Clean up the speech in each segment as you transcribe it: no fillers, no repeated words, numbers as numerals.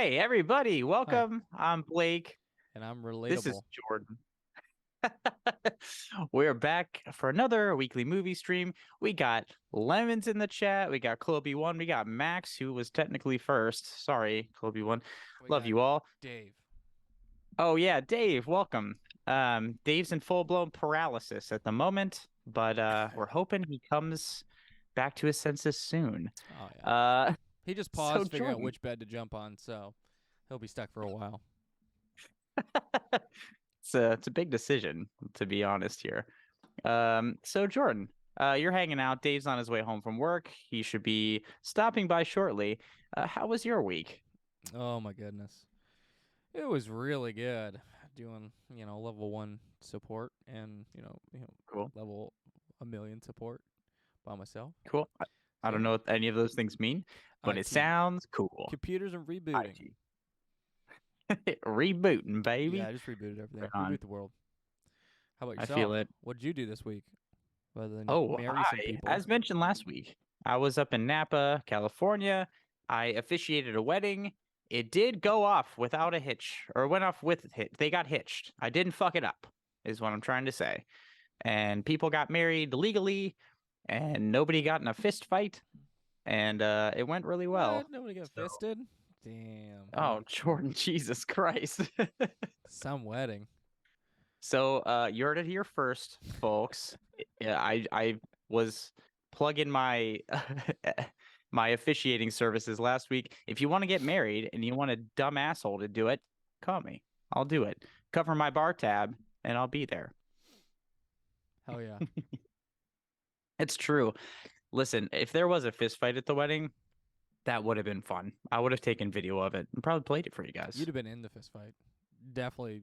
Hi, everybody. Hi, Welcome. I'm Blake. and I'm This is relatable. Jordan. We're back for another weekly movie stream. We got Lemons in the chat. We got Clobie One. We got Max, who was technically first. Sorry, Clobie One. We Love got you all. Dave. Oh yeah, Dave, welcome. Dave's in full-blown paralysis at the moment, but we're hoping he comes back to his senses soon. Oh yeah. Uh, He just so paused figuring out Jordan. which bed to jump on, so he'll be stuck for a while. It's a big decision, to be honest here. So Jordan, you're hanging out. Dave's on his way home from work. He should be stopping by shortly. How was your week? Oh my goodness. It was really good doing, level 1 support and, Cool. level a million support by myself. Cool. I don't So, know what any of those things mean, but it IT, sounds cool. computers and rebooting. IT. Rebooting, Yeah, baby. I just rebooted Right everything. on. Reboot the world. How about I feel yourself? it. What did you do this week other than Oh, marry some hi. people? As mentioned last week, I was up in Napa, California. I officiated a wedding. It did go off without a hitch, or went off with a hitch. They got hitched. I didn't fuck it up, is what I'm trying to say. And people got married legally, and nobody got in a fist fight, and it went really well. What? Nobody got So, fisted? Damn. oh, Jordan, Jesus Christ. Some wedding. So, you heard it here first, folks. Yeah, I was plugging my my officiating services last week. If you want to get married and you want a dumb asshole to do it, call me. I'll do it. Cover my bar tab, and I'll be there. Hell yeah. It's true. Listen, if there was a fist fight at the wedding, that would have been fun. I would have taken video of it and probably played it for you You'd guys. have been in the fist fight. Definitely,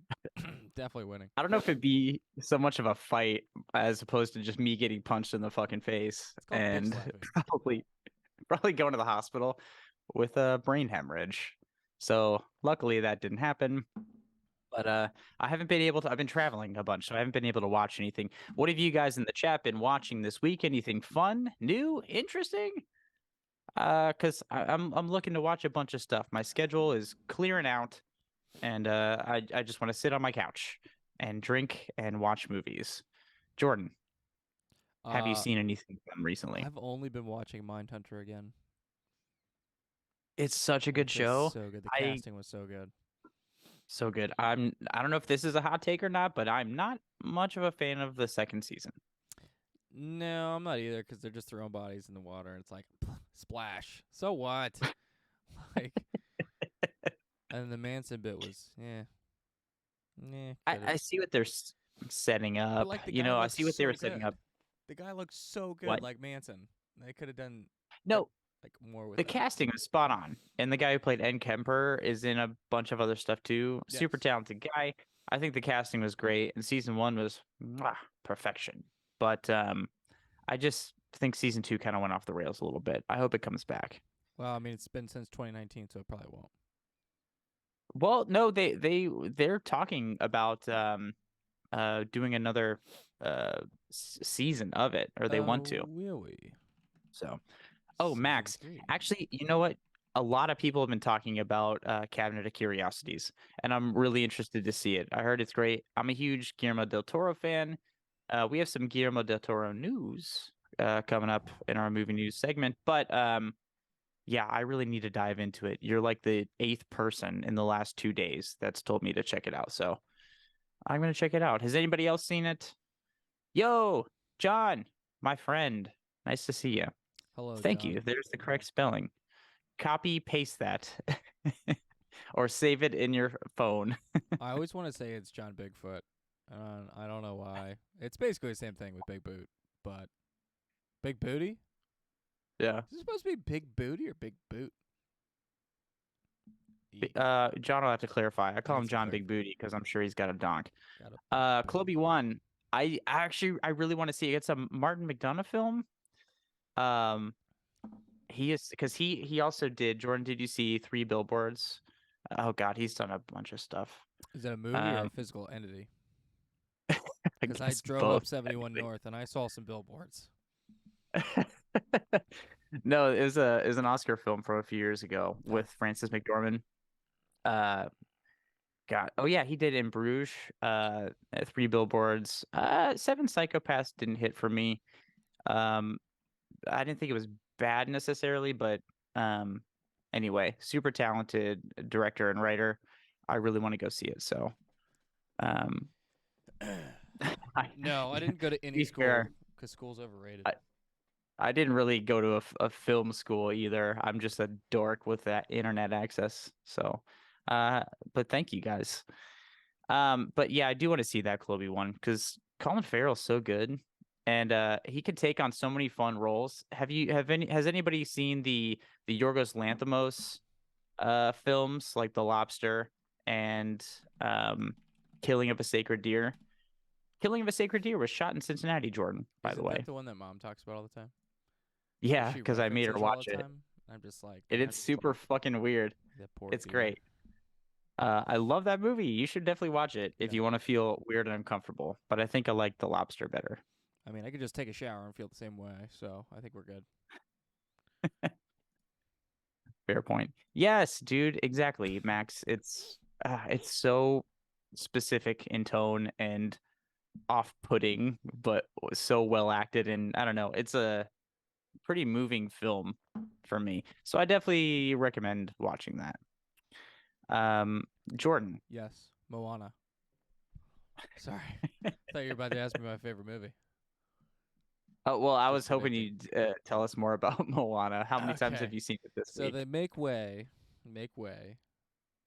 definitely winning. I don't know if it'd be so much of a fight as opposed to just me getting punched in the fucking face It's called bitch and slapping. probably going to the hospital with a brain hemorrhage. So luckily that didn't happen. But I haven't been able to. I've been traveling a bunch, so I haven't been able to watch anything. What have you guys in the chat been watching this week? Anything fun, new, interesting? Because I'm looking to watch a bunch of stuff. My schedule is clearing out, and I just want to sit on my couch and drink and watch movies. Jordan, have you Uh, seen anything fun recently? I've only been watching Mindhunter again. It's such a good It's just show. so good. The I casting was so good. So good. I don't know if this is a hot take or not, but I'm not much of a fan of the second season. No, I'm not either because they're just throwing bodies in the water and it's like splash. So what? Like, and the Manson bit was, yeah, I, could have. I see what they're setting But up. like the guy I looks see what they were so setting up. good. The guy looks so good, What? like Manson. They could have done No, like more with the him. casting was spot on. And the guy who played N. Kemper is in a bunch of other stuff too. Super Yes. talented guy. I think the casting was great, and season one was perfection. But I just think season two kind of went off the rails a little bit. I hope it comes back. Well, I mean, it's been since 2019, so it probably won't. Well, no, they're talking about doing another season of it, or they want Oh, to. really? So, oh, Season Max, three. actually, you know what? A lot of people have been talking about Cabinet of Curiosities, and I'm really interested to see it. I heard it's great. I'm a huge Guillermo del Toro fan. We have some Guillermo del Toro news coming up in our movie news segment, but yeah, I really need to dive into it. You're like the eighth person in the last 2 days that's told me to check it out, so I'm gonna check it out. Has anybody else seen it? Yo, John, my friend. Nice to see you. Hello, Thank you. John. There's the correct spelling. Copy, paste that, or save it in your phone. I always want to say it's John Bigfoot. I don't know why. It's basically the same thing with Big Boot, but Big Booty? Yeah. Is it supposed to be Big Booty or Big Boot? John will have to clarify. I He call him needs to John Big clarify. Booty because I'm sure he's got a donk. Got a Big Booty. Clobie one. I really want to see it. It's a Martin McDonough film. Um, he is because he also did. Jordan, did you see Three Billboards? Oh God, he's done a bunch of stuff. Is that a movie or Um, a physical entity? I Because I guess drove both up 71 technically. North and I saw some billboards. No, it was an Oscar film from a few years ago Oh, with Frances McDormand. Uh, God, oh yeah, he did In Bruges. Three Billboards. Seven Psychopaths didn't hit for me. Um, I didn't think it was bad necessarily, but um, anyway, super talented director and writer. I really want to go see it. So, um, I, No, I didn't go to to any be school fair, because school's overrated. I, I didn't really go to a film school either. I'm just a dork with that internet access. So, uh, but thank you guys. But yeah, I do want to see that Chloe one because Colin Farrell's so good, and he could take on so many fun roles. Has anybody seen the Yorgos Lanthimos films like The Lobster and um Killing of a Sacred Deer? Killing of a Sacred Deer was shot in Cincinnati, Jordan, by the Isn't that way. the one that mom talks about all the time? Or Yeah, she because I made her references all watch the it. time? I'm just like, It's super fucking weird. that poor It's dude. great. I love that movie. You should definitely watch it if Yeah. you want to feel weird and uncomfortable. But I think I like The Lobster better. I mean, I could just take a shower and feel the same way, so I think we're good. Fair point. Yes, dude, exactly, Max. It's so specific in tone and off-putting, but so well acted, and I don't know. It's a pretty moving film for me. So I definitely recommend watching that. Um, Jordan. Yes, Moana. Sorry. Thought you were about to ask me my favorite movie. Oh, well, I was hoping Disconnected. you'd tell us more about Moana. How many times have Okay. you seen it this So week? they make way.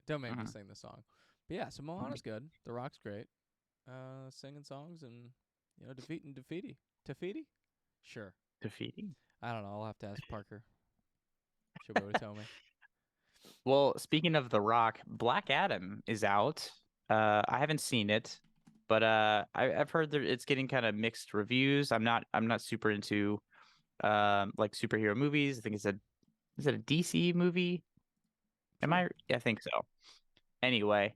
Don't make me Mhm. sing the song. But yeah, so Moana's good. The Rock's great. Singing songs and defeating Tafiti. Tafiti? Sure. Defeating. I don't know. I'll have to ask Parker. She'll be able to tell me. Well, speaking of The Rock, Black Adam is out. I haven't seen it, but I've heard that it's getting kind of mixed reviews. I'm not super into like superhero movies. I think is it a DC movie? Am Sure. I? Yeah, I think so. Anyway,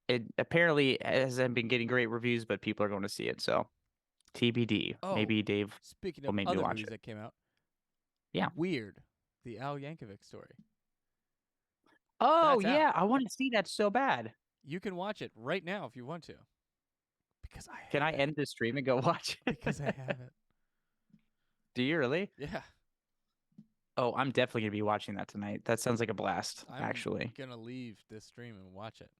it apparently hasn't been getting great reviews, but people are going to see it. So TBD. Oh, Maybe Dave speaking will of make me other watch movies it. that came out, Yeah. Weird, the Al Yankovic story. Oh That's out. yeah, I want to see that so bad. You can watch it right now if you want to. Because I Can I have it. end the stream and go watch it? Because I have it. Do you really? Yeah. Oh, I'm definitely gonna be watching that tonight. That sounds like a blast, I'm actually. gonna leave this stream and watch it.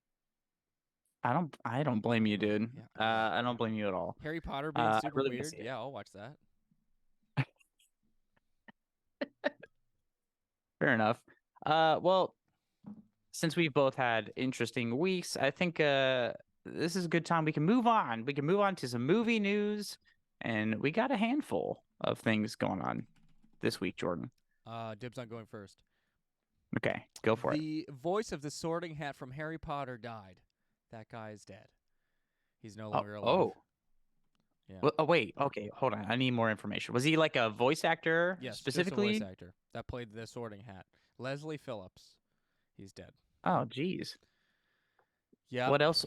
I don't blame you, dude. Yeah. I don't blame you at all. Harry Potter being I super really want to weird. see it. Yeah, I'll watch that. Fair enough. Well, since we've both had interesting weeks, I think this is a good time we can move on. We can move on to some movie news, and we got a handful of things going on this week, Jordan. Dibs on going first. Okay, go for it. The voice of the Sorting Hat from Harry Potter died. That guy is dead. He's no Oh, longer alive. oh, Yeah. oh, wait. Okay, hold on. I need more information. Was he like a voice actor Yes, just a voice specifically? actor that played the Sorting Hat. Leslie Phillips. He's dead. Oh, geez. Yep. What else?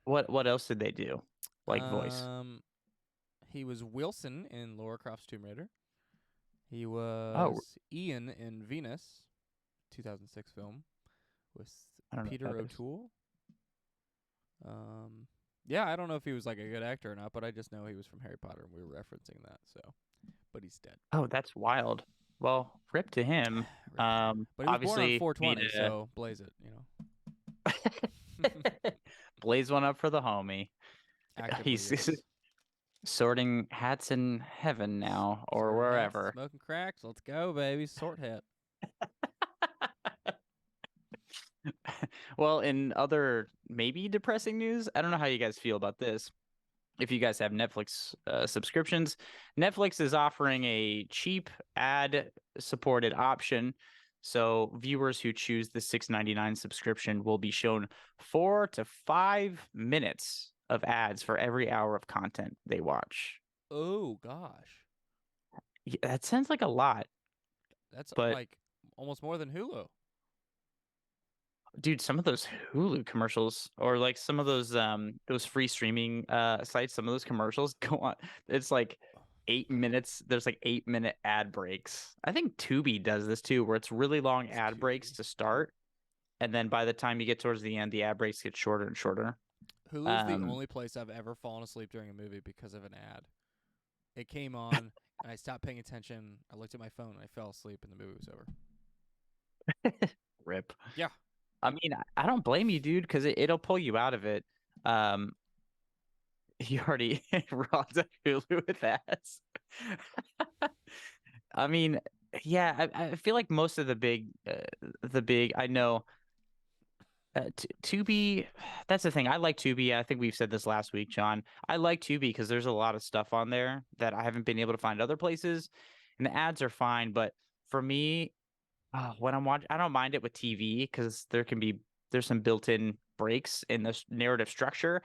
What else did they do? Like voice? Um, he was Wilson in Laura Croft's Tomb Raider. He Oh, was Ian in Venus, 2006 film with I don't know Peter what that is. O'Toole. Yeah, I don't know if he was like a good actor or not, but I just know he was from Harry Potter, and we were referencing that. So, but he's dead. Oh, that's wild. Well, rip to him. Rip. But he was born on Obviously made 420, so blaze it. a blaze one up for the homie. Actively, He's yes. sorting hats in heaven now or Sorting hats, wherever. smoking cracks. Let's go, baby. Sort hat. Well, in other maybe depressing news, I don't know how you guys feel about this. If you guys have Netflix subscriptions, Netflix is offering a cheap ad supported option. So viewers who choose the $6.99 subscription will be shown 4 to 5 minutes of ads for every hour of content they watch. Oh gosh, Yeah, that sounds like a lot, that's but like almost more than Hulu. dude, some of those Hulu commercials or like some of those free streaming sites, some of those commercials go on. It's like 8 minutes. There's like 8 minute ad breaks. I think Tubi does this too, where it's really long What's ad breaks Tubi? to start. and then by the time you get towards the end, the ad breaks get shorter and shorter. Hulu's the Um, only place I've ever fallen asleep during a movie because of an ad. It came on, and I stopped paying attention. I looked at my phone, and I fell asleep, and the movie was over. Rip. Yeah. I mean, I don't blame you, dude, because it'll pull you out of it. Um, you already robbed a Hulu with ads. I mean, yeah, I feel like most of the big, I know, Tubi, that's the thing. I like Tubi. I think we've said this last week, John. I like Tubi because there's a lot of stuff on there that I haven't been able to find other places, and the ads are fine. But for me, when I'm watching, I don't mind it with TV because there's some built-in breaks in the narrative structure.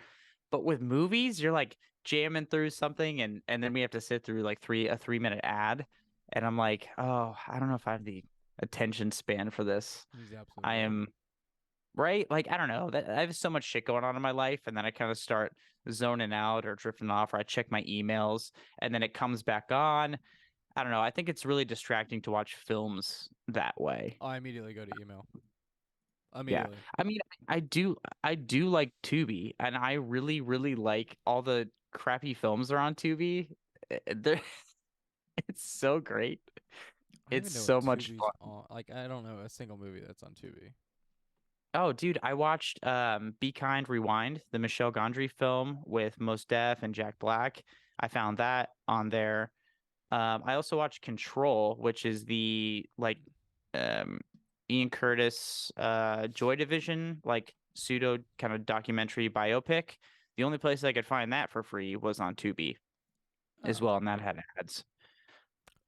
But with movies, you're like jamming through something, and then we have to sit through like 3 minute ad, and I'm like, oh, I don't know if I have the attention span for this. He's absolutely I right. am right. Like I don't know that I have so much shit going on in my life, and then I kind of start zoning out or drifting off, or I check my emails, and then it comes back on. I don't know. I think it's really distracting to watch films that way. I immediately go to email. Yeah. Immediately. I mean, I do like Tubi, and I really, really like all the crappy films that are on Tubi. They're it's so great. I don't It's even know what so much Tubi's fun. on. Like, I don't know a single movie that's on Tubi. Oh, dude, I watched Be Kind, Rewind, the Michel Gondry film with Mos Def and Jack Black. I found that on there. I also watched Control, which is the like um Ian Curtis Joy Division like pseudo kind of documentary biopic. The only place I could find that for free was on Tubi as Oh. well, and that had ads.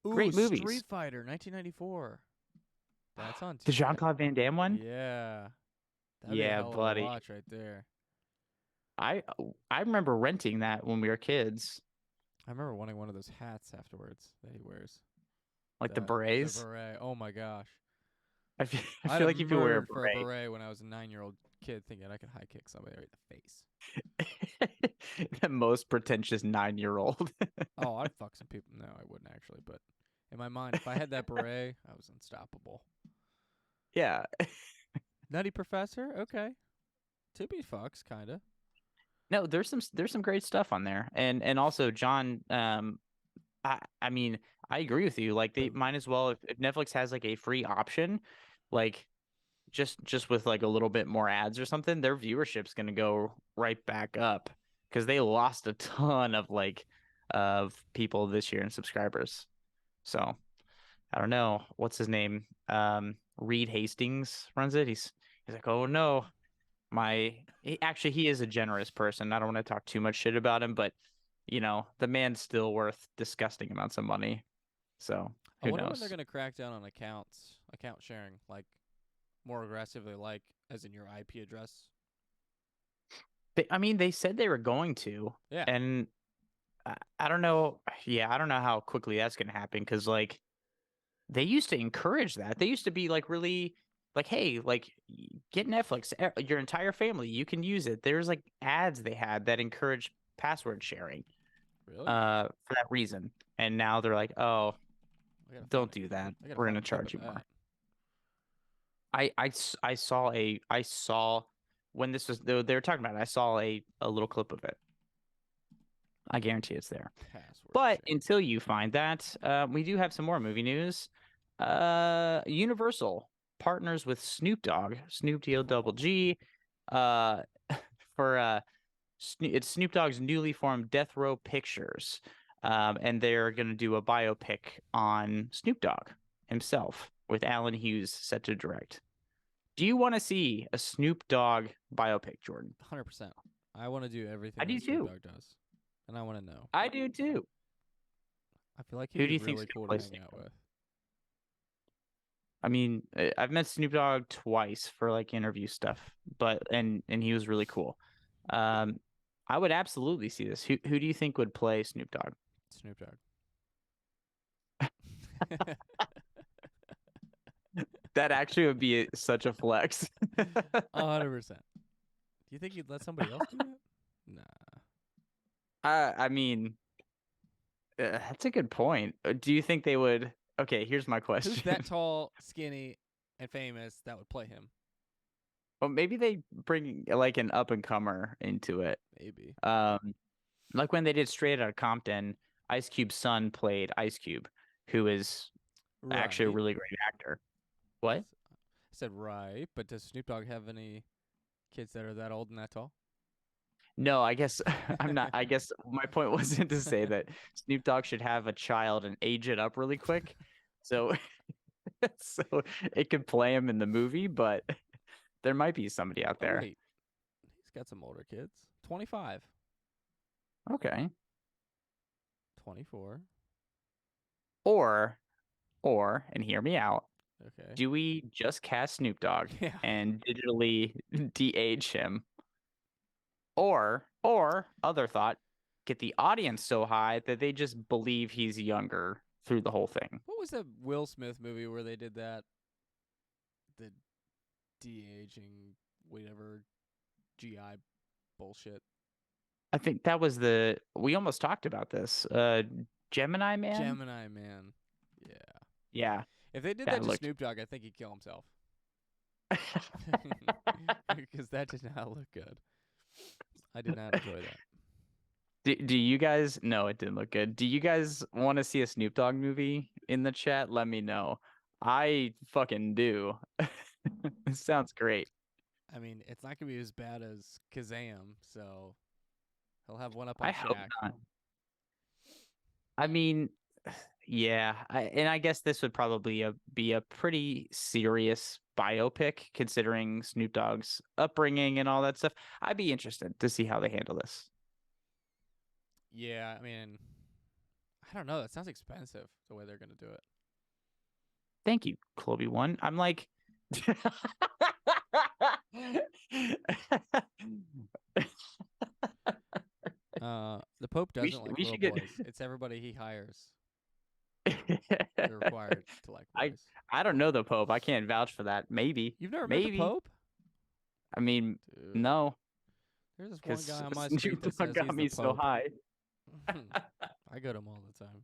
Ooh, Great movies. Street Fighter, 1994. That's on The Tubi. Jean-Claude Van Damme one? Yeah. That'd be a Yeah, hell of a buddy. watch right there. I I remember renting that when we were kids, I remember wanting one of those hats afterwards that he wears. like the The berets. beret. Oh my gosh. I I'd feel have like if you wear a murdered for a beret, beret when I was a 9-year-old kid thinking I could high kick somebody right in the face. the most pretentious 9-year-old. Oh, I'd fuck some people. No, I wouldn't actually, but in my mind, if I had that beret, I was unstoppable. Yeah. Nutty Professor? Okay. Tubi fucks, kinda. No, there's some great stuff on there. And also John I mean, I agree with you. Like they Boom. might as well if Netflix has like a free option, like just with like a little bit more ads or something, their viewership's going to go right back up because they lost a ton of people this year and subscribers. So, I don't know, what's his name? Reed Hastings runs it. He's like, "Oh no, actually he is a generous person. I don't want to talk too much shit about him, but the man's still worth disgusting amounts of money. So I who wonder when they're knows? gonna crack down on account sharing, like more aggressively, like as in your IP address. I mean, they said they were going to, Yeah, and I don't know. Yeah, I don't know how quickly that's gonna happen because like they used to encourage that. They used to be like really like, hey, like get Netflix, your entire family, you can use it. There's like ads they had that encourage password sharing really? for that reason. And now they're like, oh, I gotta find don't a, do that. I gotta We're find a gonna clip charge of you more. that. I saw when this was they were talking about it, I saw a little clip of it. I guarantee it's there. Password But sharing. until you find that, we do have some more movie news. Universal partners with Snoop Dogg, Snoop D O double G, uh, for it's Snoop Dogg's newly formed Death Row Pictures, and they're gonna do a biopic on Snoop Dogg himself with Alan Hughes set to direct. Do you want to see a Snoop Dogg biopic, Jordan? 100%. I want to do I everything do that Snoop too. Dogg does, and I want to know. I do too. I feel like he'd Who be do you think's really gonna cool to play hang Snoop out Dogg? with. I mean, I've met Snoop Dogg twice for like interview stuff, but and he was really cool. Um, I would absolutely see this. Who do you think would play Snoop Dogg? Snoop Dogg. That actually would be such a flex. 100%. Do you think he'd let somebody else do that? Nah. I mean, that's a good point. Do you think they would? Okay, here's my Who's question. that tall, skinny, and famous that would play him? Well, maybe they bring like an up and comer into it. Maybe. Um, like when they did Straight Outta Compton, Ice Cube's son played Ice Cube, who is actually a Right. really great actor. What? I said right, but does Snoop Dogg have any kids that are that old and that tall? No, I guess I'm not. I guess my point wasn't to say that Snoop Dogg should have a child and age it up really quick, so so it could play him in the movie. But there might be somebody out Oh there. wait, he's got some older kids. 25, Okay. 24. Or and hear me out. Okay. Do we just cast Snoop Dogg Yeah. and digitally de-age him? Or other thought, get the audience so high that they just believe he's younger through the whole thing. What was the Will Smith movie where they did that? The de-aging, whatever, GI bullshit. I think that was we almost talked about this. Gemini Man? Gemini Man. Yeah. Yeah, If they did that that to looked Snoop Dogg, I think he'd kill himself. Because that did not look good. I did not enjoy that. Do you guys no, it didn't look good. Do you guys want to see a Snoop Dogg movie in the chat? Let me know. I fucking do. It sounds great. I mean, it's not gonna be as bad as Kazam, so he'll have one up I on hope Shaq. not. I mean, yeah, and I guess this would probably be a pretty serious biopic considering Snoop Dogg's upbringing and all that stuff. I'd be interested to see how they handle this. Yeah, I mean, I don't know. That sounds expensive the way they're gonna do it. Thank you, Colby One. I'm like, The Pope we doesn't should like we little should get. boys. It's everybody he hires. They're required to like I boys. I don't know the Pope. I can't vouch for that. Maybe, You've never met the maybe. Pope? I mean, Dude. no, There's this one because guy on my street Snoop that Dogg says got he's the me so Pope. high. I go to him all the time.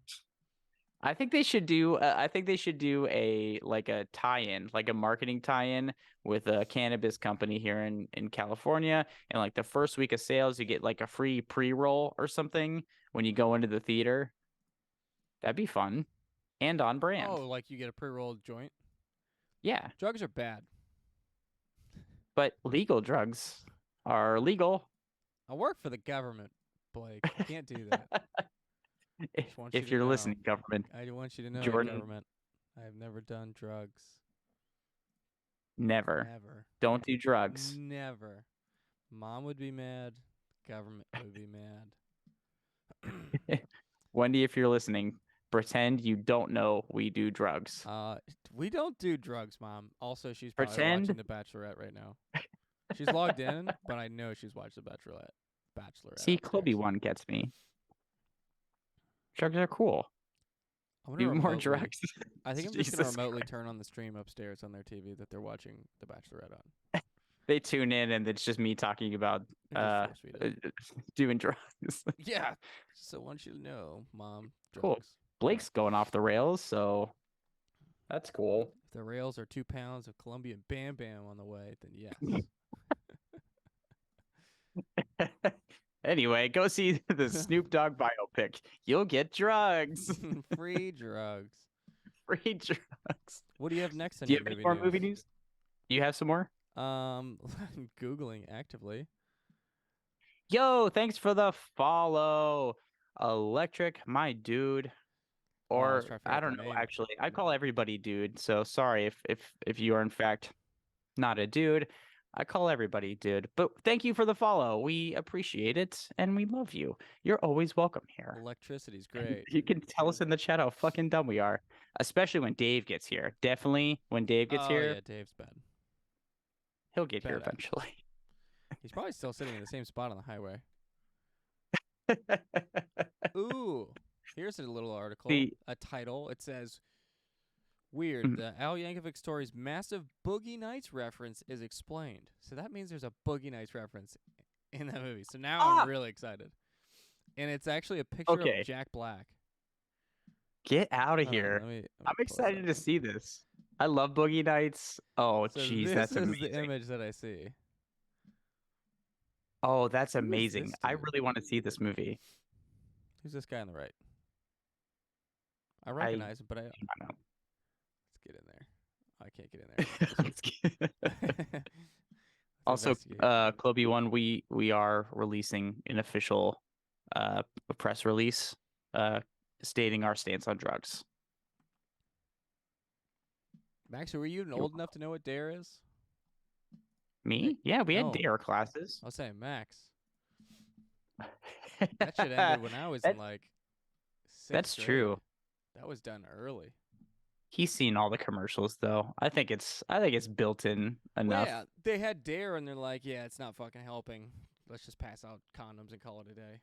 I think they should do. I think they should do a like a tie-in, like a marketing tie-in with a cannabis company here in California. And like the first week of sales, you get like a free pre-roll or something when you go into the theater. That'd be fun and on brand. Oh, like you get a pre-rolled joint? Yeah, Drugs are bad. but legal drugs are legal. I work for the government, Blake. You can't do that. Just want you If to you're know. listening, government, I want you to know, Jordan, government. I have never done drugs. never. Never. Don't do drugs. Never. Mom would be mad. Government would be mad. Wendy, if you're listening, pretend you don't know we do drugs. We don't do drugs, Mom. Also, she's probably watching Pretend. The Bachelorette right now. She's logged in, but I know she's watched The Bachelorette. See, Chloe upstairs. one gets me. Drugs are cool. I'm gonna Do more remotely. drugs. I think I'm just gonna Jesus remotely Christ. turn on the stream upstairs on their TV that they're watching The Bachelorette on. They tune in and it's just me talking about And just force feed it. doing drugs. Yeah. So I want you to know, Mom, Cool. drugs. Blake's going off the rails, so that's cool. If the rails are 2 pounds of Colombian Bam Bam on the way, then yes. Anyway, go see the Snoop Dogg biopic. You'll get drugs. Free drugs. Free drugs. What do you have next on Do you your have any movie more news? movie news? Do you have some more? Googling actively. Yo, thanks for the follow. Electric, my dude. Oh, I was Or trying to figure I out don't the know, name. actually. I call everybody dude. So sorry if you are in fact not a dude. I call everybody dude. But thank you for the follow. We appreciate it and we love you. You're always welcome here. Electricity's And great. you can tell us in the chat how fucking dumb we are, especially when Dave gets here. Definitely when Dave gets Oh here, yeah, Dave's bad. he'll get here Bad eventually. He's probably still sitting in the same spot on the highway. Ooh, here's a little article. A title. It says, "Weird. The Al Yankovic story's massive Boogie Nights reference is explained." So that means there's a Boogie Nights reference in that movie. So now I'm really excited. And it's actually a picture of Jack Black. Get out of Hold on, here. let me I'm pull this excited up. to see this. I love Boogie Nights. Oh, So jeez, this that's is the amazing. image that I see. Oh, that's Who is amazing. this I dude? really want to see this movie. Who's this guy on the right? I I recognize him, but do not know. let's get in there. I can't get in there. It's too Let's get- closer. Let's Also, investigate. Kobe one, we are releasing an official press release uh stating our stance on drugs. Max, were you even old enough to know what dare is? Like, Me? Yeah, we had no. dare classes. I was saying Max. That shit ended when I was in That, like that's sixth grade. true. That was done early. He's seen all the commercials though. I think it's built in Well, enough. yeah, they had dare, and they're like, yeah, it's not fucking helping. Let's just pass out condoms and call it a day.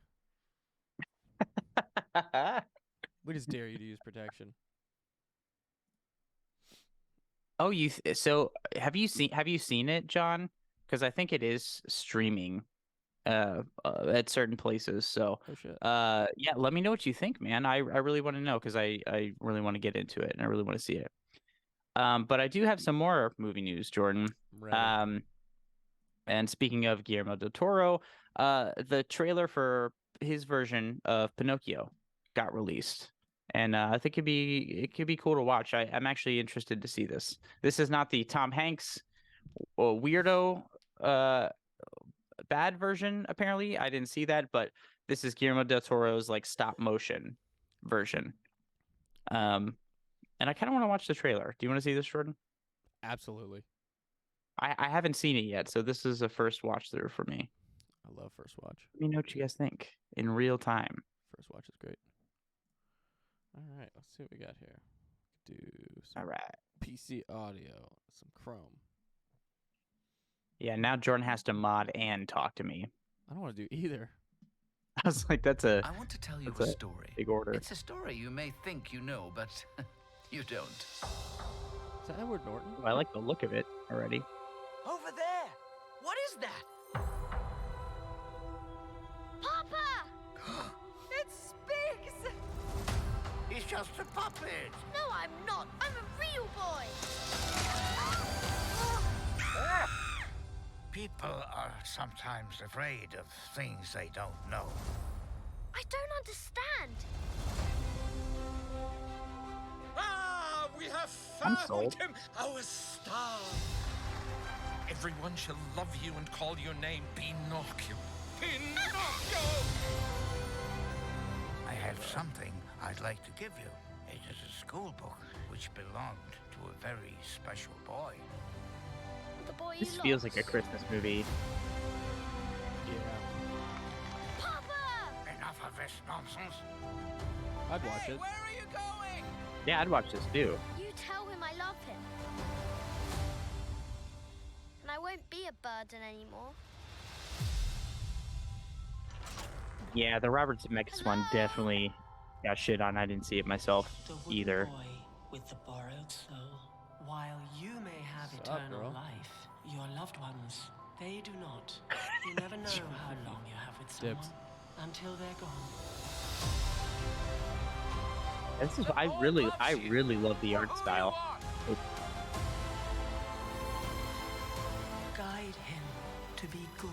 We just dare you to use protection. Oh, have you seen it, John? Because I think it is streaming at certain places. So Oh shit. yeah, let me know what you think, man. I really want to know because I really want to get into it and I really want to see it. But I do have some more movie news, Jordan. I'm ready. Um, and speaking of Guillermo del Toro, the trailer for his version of Pinocchio got released. And I think it could be cool to watch. I'm actually interested to see this. This is not the Tom Hanks weirdo uh bad version, apparently. I didn't see that, but this is Guillermo del Toro's like stop motion version. Um, and I kind of want to watch the trailer. Do you want to see this, Jordan? Absolutely. I haven't seen it yet, so this is a first watch through for me. I love First Watch. Let me know what you guys think in real time. First Watch is great. All right, let's see what we got here. Do some All right. PC audio, some Chrome. Yeah, now Jordan has to mod and talk to me. I don't want to do either. I was like, I want to tell you that's a a story. big order. It's a story you may think you know, but you don't. Is that Edward Norton? I like the look of it already. Over there! What is that? Papa! It speaks! He's just a puppet! No, I'm not. I'm a real boy. People are sometimes afraid of things they don't know. I don't understand. Ah, we have I'm found sold. him, our star. Everyone shall love you and call your name Pinocchio. Pinocchio! I have something I'd like to give you. It is a school book which belonged to a very special boy. The boy This you feels lost. like a Christmas movie. Yeah. Papa! Enough of this nonsense. I'd watch it. Where are you going? Yeah, I'd watch this too. You tell him I love him. And I won't be a burden anymore. Yeah, the Robert Zemeckis one definitely got shit on. I didn't see it myself The wooden either. boy with the borrowed soul. While you may have What's up, eternal girl? life, your loved ones, they do not. You never know how long you have with someone Dibs. until they're gone. This is The I boy really loves I you really love the for art who you style. are. Guide him to be good.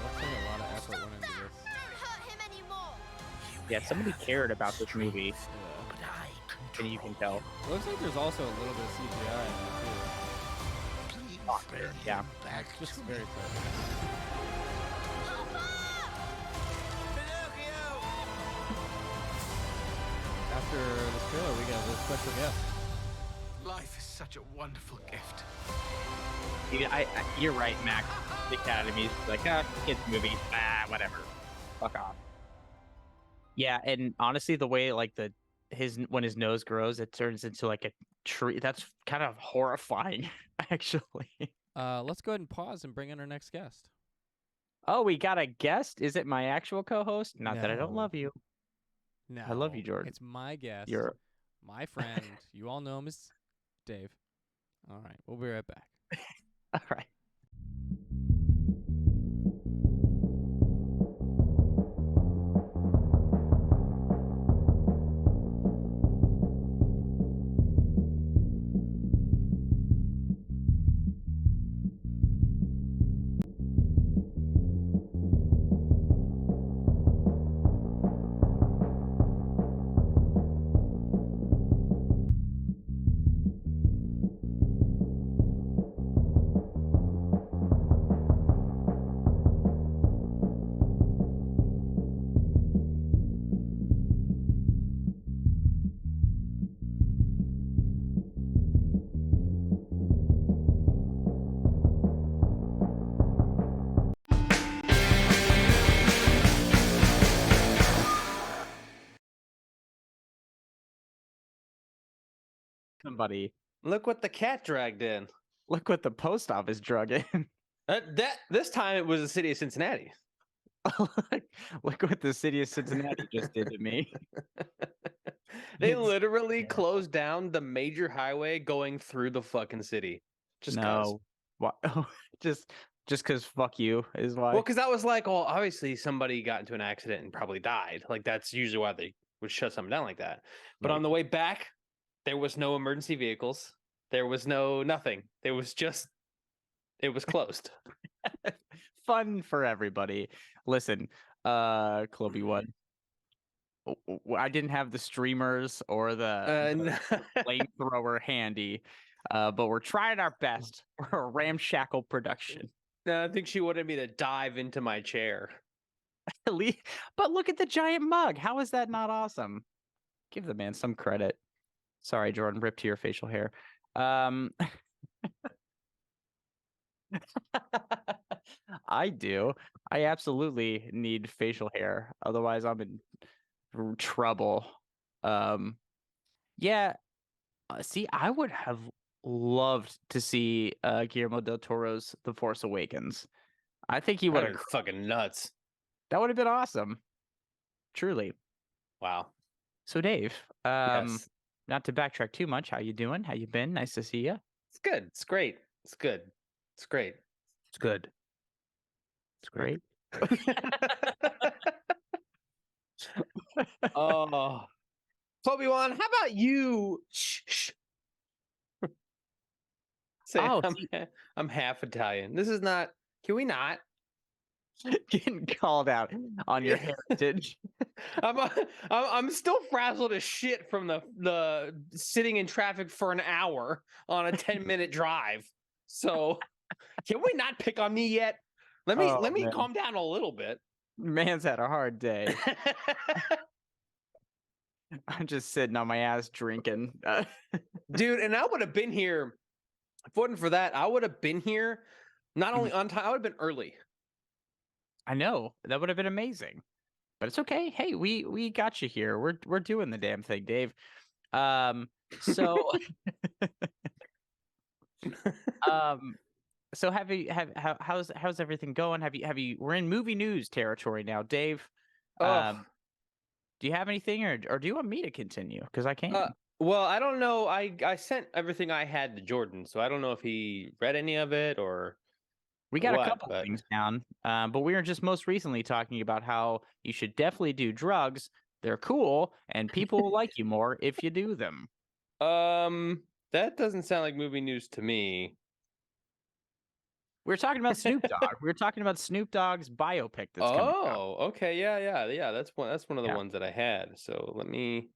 Looks like a lot of effort went into this. Don't hurt him anymore. You Yeah, may somebody have cared about this strength, movie, Yeah. But I and you can control tell. Looks like there's also a little bit of CGI in there you. Please Oh, bring yeah. him back too. Just to very me. clever. After this trailer, we got a special guest. Life is such a wonderful gift. You're right, Max. The Academy's like, kids movie, whatever, fuck off. Yeah, and honestly, the way like when his nose grows, it turns into like a tree. That's kind of horrifying, actually. Let's go ahead and pause and bring in our next guest. Oh, we got a guest. Is it my actual co-host? Not that I don't No. love you. No, I love you, Jordan. It's my guest, You're my friend. You all know him as Dave. All right, we'll be right back. all right. somebody. Look what the cat dragged in. Look what the post office drug in. This time it was the city of Cincinnati. Look what the city of Cincinnati just did to me. They It's literally terrible. closed down the major highway going through the fucking city. Just 'cause. No. Why? just because fuck you is why. Well, because I was like, well, obviously somebody got into an accident and probably died. Like that's usually why they would shut something down like that. But Right. on the way back, there was no emergency vehicles. There was no nothing. It was closed. Fun for everybody. Listen, Chloe one. I didn't have the streamers or the flamethrower handy, but we're trying our best for a ramshackle production. No, I think she wanted me to dive into my chair. But look at the giant mug. How is that not awesome? Give the man some credit. Sorry, Jordan, ripped to your facial hair. I do. I absolutely need facial hair. Otherwise, I'm in trouble. Yeah. See, I would have loved to see Guillermo del Toro's The Force Awakens. I think he would That'd have. been fucking nuts. That would have been awesome. Truly. Wow. So, Dave, Yes. not to backtrack too much, how you doing? How you been? Nice to see you. It's good. It's great. It's good. It's great. It's good. It's great. Oh, Obi-Wan, how about you? Shh. Say, Oh, I'm half Italian. This is not. Can we not? Getting called out on your heritage. I'm still frazzled as shit from the sitting in traffic for an hour on a 10-minute drive. So can we not pick on me yet? Let me man. calm down a little bit. Man's had a hard day. I'm just sitting on my ass drinking. Dude, and I would have been here if it wasn't for that. I would have been here not only on time, I would have been early. I know that would have been amazing, but it's okay. Hey, we got you here. We're doing the damn thing, Dave. So so how's everything going? Have you we're in movie news territory now, Dave. Oh. Do you have anything, or do you want me to continue? Because I can. Well, I don't know. I sent everything I had to Jordan, so I don't know if he read any of it or. We got a couple things down, but we were just most recently talking about how you should definitely do drugs. They're cool, and people will like you more if you do them. That doesn't sound like movie news to me. We were talking about Snoop Dogg. We were talking about Snoop Dogg's biopic that's coming out. Oh, okay, yeah. That's one of the ones that I had. So let me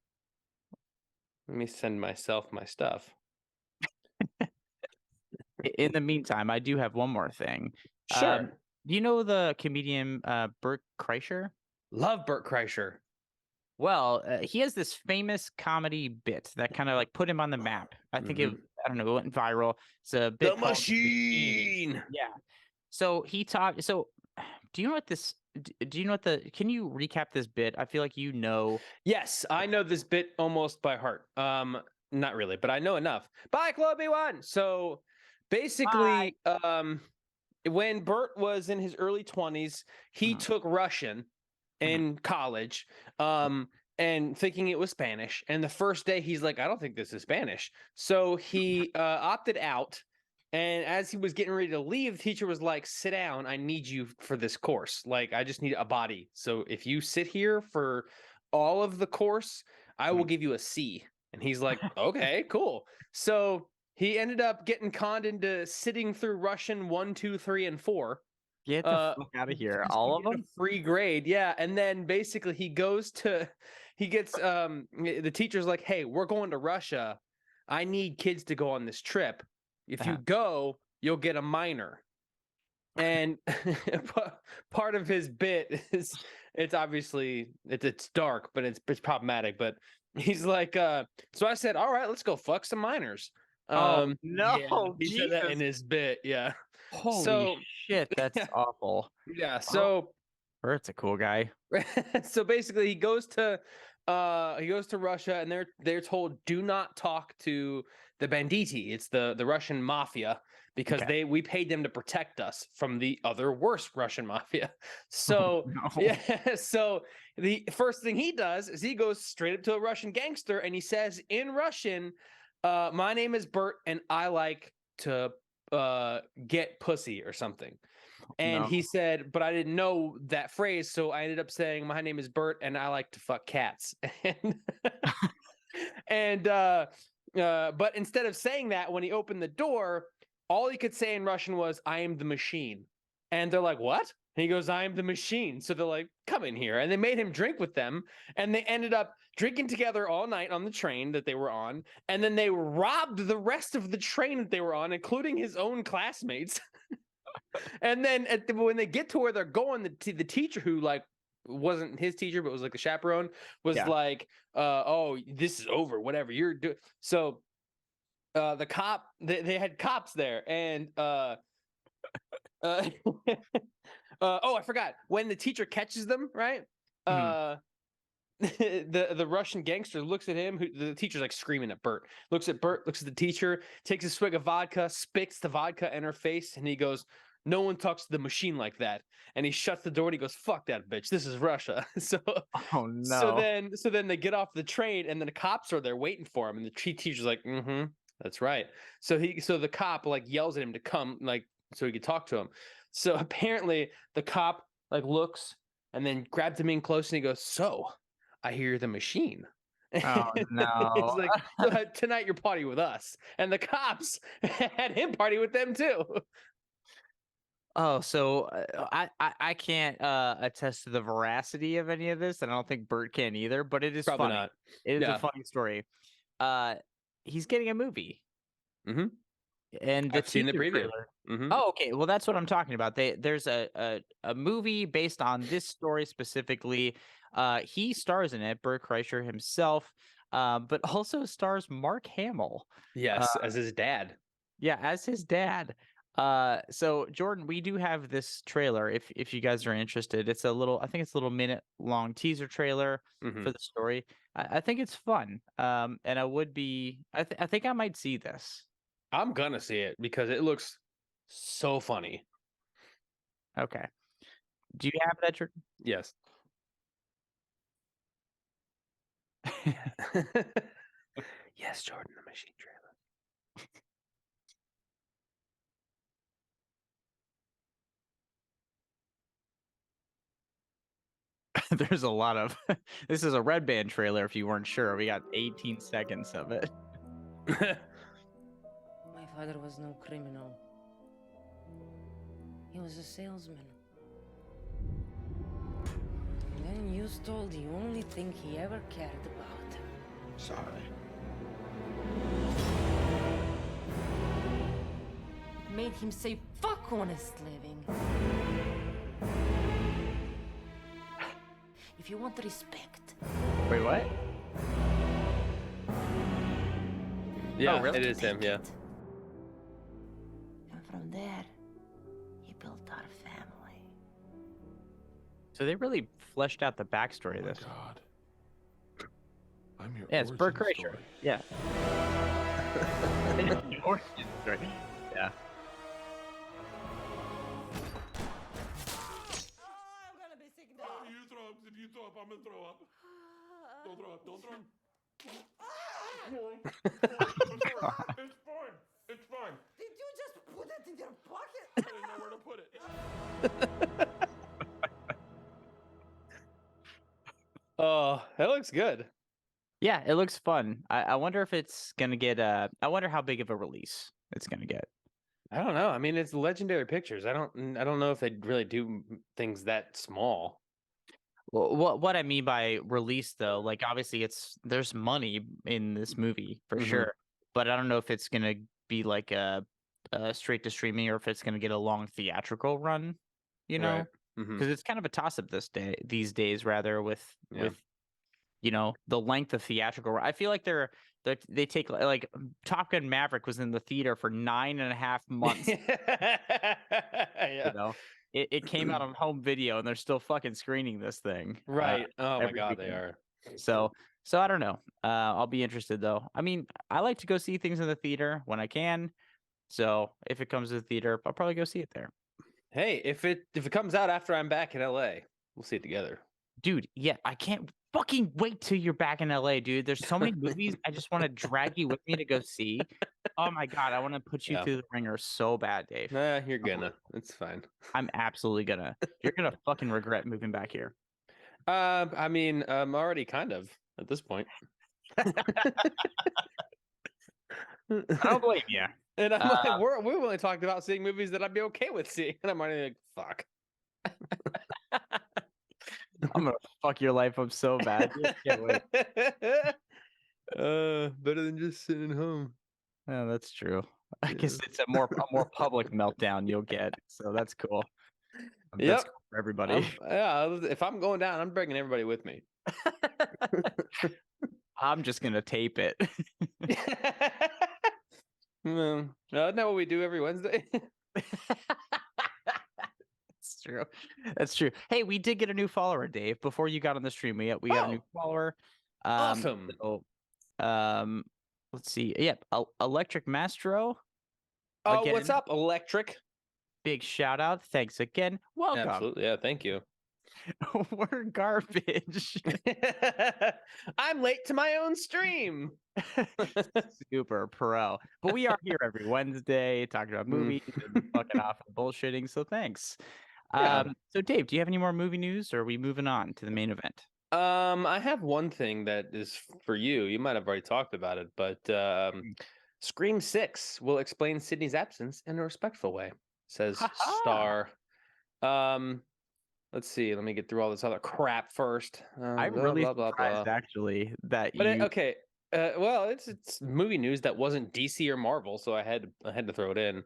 send myself my stuff. In the meantime, I do have one more thing. Sure. Do you know the comedian Bert Kreischer? Love Bert Kreischer. Well, he has this famous comedy bit that kind of like put him on the map. I think it went viral. It's a bit The Machine. Yeah. So he talked. So, do you know what this? Do you know what the? Can you recap this bit? I feel like you know. Yes, I know this bit almost by heart. Not really, but I know enough. Bye, Chloe One. So basically, when Bert was in his early 20s, he took Russian in college. And thinking it was Spanish. And the first day he's like, I don't think this is Spanish. So he opted out. And as he was getting ready to leave, the teacher was like, sit down. I need you for this course. Like, I just need a body. So if you sit here for all of the course, I will give you a C. And he's like, okay, cool. So he ended up getting conned into sitting through Russian 1, 2, 3, and 4. Get the fuck out of here. All of them? Free grade. Yeah. And then basically he gets the teacher's like, hey, we're going to Russia. I need kids to go on this trip. If you go, you'll get a minor. And part of his bit is it's obviously it's dark, but it's problematic. But he's like, so I said, all right, let's go fuck some miners. No, yeah, he said that in his bit. Yeah. Holy shit, that's awful. Yeah. So Bert's a cool guy. so basically he goes to he goes to Russia, and they're told do not talk to the banditi. It's the Russian mafia, because we paid them to protect us from the other worse Russian mafia. So No. yeah, so the first thing he does is he goes straight up to a Russian gangster and he says in Russian, "My name is Bert, and I like to get pussy," or something. And No. he said, "But I didn't know that phrase, so I ended up saying, 'My name is Bert, and I like to fuck cats.'" But instead of saying that, when he opened the door, all he could say in Russian was, "I am the machine." And they're like, "What?" And he goes, "I am the machine." So they're like, "Come in here." And they made him drink with them. And they ended up drinking together all night on the train that they were on. And then they robbed the rest of the train that they were on, including his own classmates. And then when they get to where they're going, the teacher, who like wasn't his teacher but was like the chaperone, was like, "Oh, this is over. Whatever you're doing." So the cop, they had cops there, and oh, I forgot, when the teacher catches them, right? The Russian gangster looks at him. The teacher's like screaming at Bert. Looks at Bert. Looks at the teacher. Takes a swig of vodka. Spits the vodka in her face, and he goes, "No one talks to the machine like that." And he shuts the door and he goes, "Fuck that bitch. This is Russia." So Oh no. so then they get off the train, and then the cops are there waiting for him, and the teacher's like, "Mm-hmm, that's right." So the cop like yells at him to come, like, so he could talk to him. So apparently the cop like looks and then grabs him in close, and he goes, "So I hear you're the machine." Oh no. It's like, "Tonight you're party with us." And the cops had him party with them too. Oh, so I can't attest to the veracity of any of this, and I don't think Bert can either. But it is Probably funny. not. It is Yeah. a funny story. He's getting a movie, Mm-hmm. and the I've seen the teaser preview. trailer. Mm-hmm. Oh, okay. Well, that's what I'm talking about. There's a movie based on this story specifically. He stars in it, Bert Kreischer himself, but also stars Mark Hamill. Yes, as his dad. Yeah, as his dad. So Jordan, we do have this trailer. If you guys are interested, it's a little. I think it's a little minute long teaser trailer Mhm. for the story. I think it's fun. And I would be. I think I might see this. I'm gonna see it because it looks so funny. Okay. Do you have that, Jordan? Yes. Yes, Jordan, the machine trailer. There's a lot of. This is a Red Band trailer. If you weren't sure, we got 18 seconds of it. My father was no criminal. He was a salesman. And then you stole the only thing he ever cared about. Sorry. It made him say, "Fuck honest living." If you want respect. Wait, what? Yeah, really? it is him. Yeah. And from there, he built our family. So they really fleshed out the backstory of this. God. I'm your Yeah, it's Bert origin Kreischer. story. Yeah. Origin story. Yeah. I'm gonna be sick now. You throw up. If you throw up, I'm gonna throw up. Don't throw up. Don't throw up. It's fine. It's fine. Did you just put it in your pocket? I didn't know where to put it. Oh, that looks good. Yeah, it looks fun. I wonder if it's gonna get I wonder how big of a release it's gonna get. I don't know. I mean, it's Legendary Pictures. I don't know if they really do things that small. Well, what I mean by release though, like obviously there's money in this movie for Mhm. sure, but I don't know if it's gonna be like a straight to streaming or if it's gonna get a long theatrical run, you know, Right. Mhm. because it's kind of a toss up these days rather with Yeah. you know the length of theatrical. I feel like they take like Top Gun Maverick was in the theater for 9.5 months. Yeah. You know, it came out on home video and they're still fucking screening this thing. Right. Oh my every God, they weekend. are. So I don't know. I'll be interested though. I mean, I like to go see things in the theater when I can. So if it comes to the theater, I'll probably go see it there. Hey, if it comes out after I'm back in LA, we'll see it together. Dude, yeah, I can't fucking wait till you're back in LA, dude. There's so many movies I just want to drag you with me to go see. Oh my god, I want to put you Yeah. through the ringer so bad, Dave. Nah, you're gonna. It's fine. I'm absolutely gonna. You're gonna fucking regret moving back here. I mean, I'm already kind of at this point. I don't blame you. And I'm like, we've only talked about seeing movies that I'd be okay with seeing, and I'm already like, fuck. I'm gonna fuck your life up so bad. Dude. Can't wait. Better than just sitting home. Yeah, that's true. I guess it's a more public meltdown you'll get. So that's cool. That's Yep. cool for everybody. If I'm going down, I'm bringing everybody with me. I'm just gonna tape it. Isn't that what we do every Wednesday? That's true. That's true. Hey, we did get a new follower, Dave. Before you got on the stream, we got a new follower. Awesome. So, let's see. Yep, Electric Mastro. Oh, Again, what's up, Electric? big shout out. Thanks again. Welcome. Absolutely. Yeah, thank you. We're garbage. I'm late to my own stream. Super pro. But we are here every Wednesday talking about movies and fucking off and bullshitting. So thanks. Yeah. So Dave, do you have any more movie news, or are we moving on to the main event? I have one thing that is for you. You might have already talked about it, but Scream 6 will explain Sydney's absence in a respectful way, says Star. Let's see. Let me get through all this other crap first. I'm really surprised, actually, that But you. okay. Well, it's movie news that wasn't DC or Marvel, so I had to throw it in.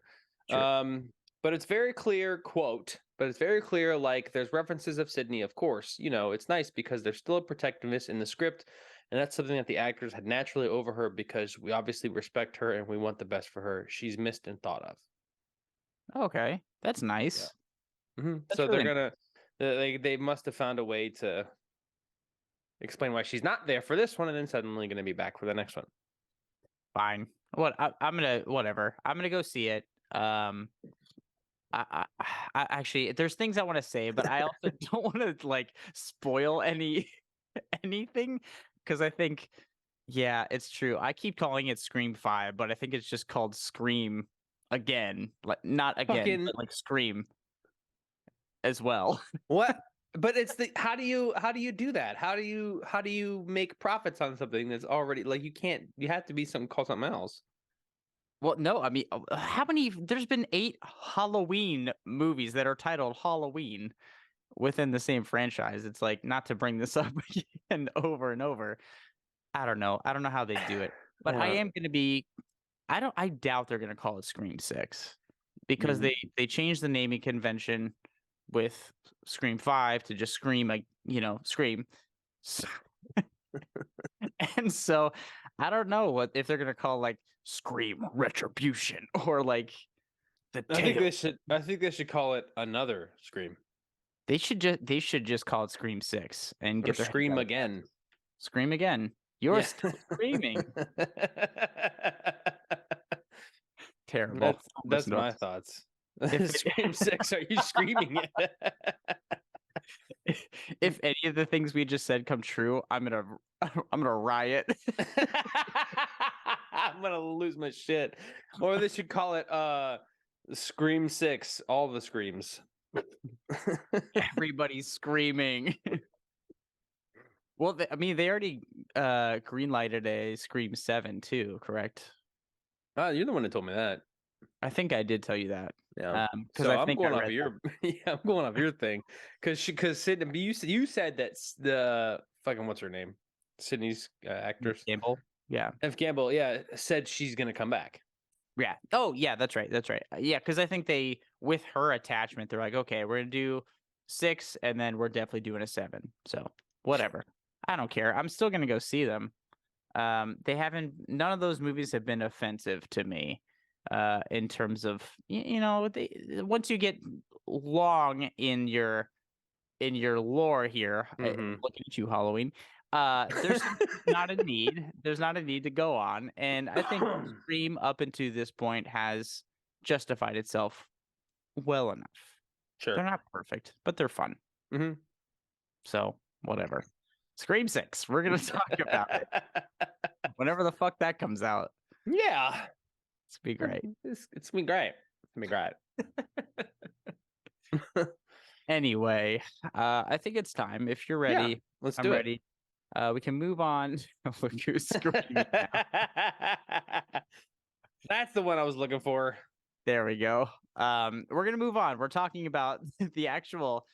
Sure. But it's very clear, quote, but it's very clear, like, there's references of Sydney, of course. You know, it's nice because there's still a protectiveness in the script, and that's something that the actors had naturally over her because we obviously respect her and we want the best for her. She's missed and thought of. Okay, that's nice. Yeah. That's So really they're gonna, they must have found a way to explain why she's not there for this one, and then suddenly gonna be back for the next one. Fine. I'm gonna whatever. I'm gonna go see it. I actually, there's things I want to say, but I also don't want to like spoil anything because I think, yeah, it's true. I keep calling it Scream 5, but I think it's just called Scream again, like not again, but like Scream as well. What? But it's the how do you do that? How do you make profits on something that's already like you have to be something called something else. Well, no, I mean, how many? There's been 8 Halloween movies that are titled Halloween within the same franchise. It's like, not to bring this up again over and over. I don't know. I don't know how they do it, but I am going to be. I doubt they're going to call it Scream 6 because they changed the naming convention with Scream 5 to just Scream, like, Scream. And so I don't know what if they're gonna call like Scream Retribution or like the. I think they should call it another Scream. They should just call it Scream 6 and get their Scream again. Scream again. You're still screaming. Terrible. That's my thoughts. Scream 6, are you screaming it? If any of the things we just said come true, I'm gonna riot. I'm gonna lose my shit. Or they should call it Scream 6, all the screams. Everybody's screaming. Well, they already greenlighted a Scream 7 too, correct? You're the one that told me that. I think I did tell you that. Yeah, because I'm going off your I'm going off your thing because Sydney, you said that the fucking what's her name, Sydney's actress Campbell, F. Campbell, said she's gonna come back. Yeah. Oh yeah, that's right. Yeah, because I think they with her attachment, they're like, okay, we're gonna do 6, and then we're definitely doing a 7. So whatever, I don't care. I'm still gonna go see them. None of those movies have been offensive to me. In terms of once you get long in your lore here, looking at you, Halloween, There's not a need. There's not a need to go on, and I think the stream up until this point has justified itself well enough. Sure. They're not perfect, but they're fun. Mhm. So whatever. Scream 6. We're gonna talk about it whenever the fuck that comes out. Yeah. It's be great. It's gonna be great. It's gonna be great. Anyway, I think it's time. If you're ready, Let's I'm do ready. We can move on. Look who's screaming now. it. That's the one I was looking for. There we go. We're gonna move on. We're talking about the actual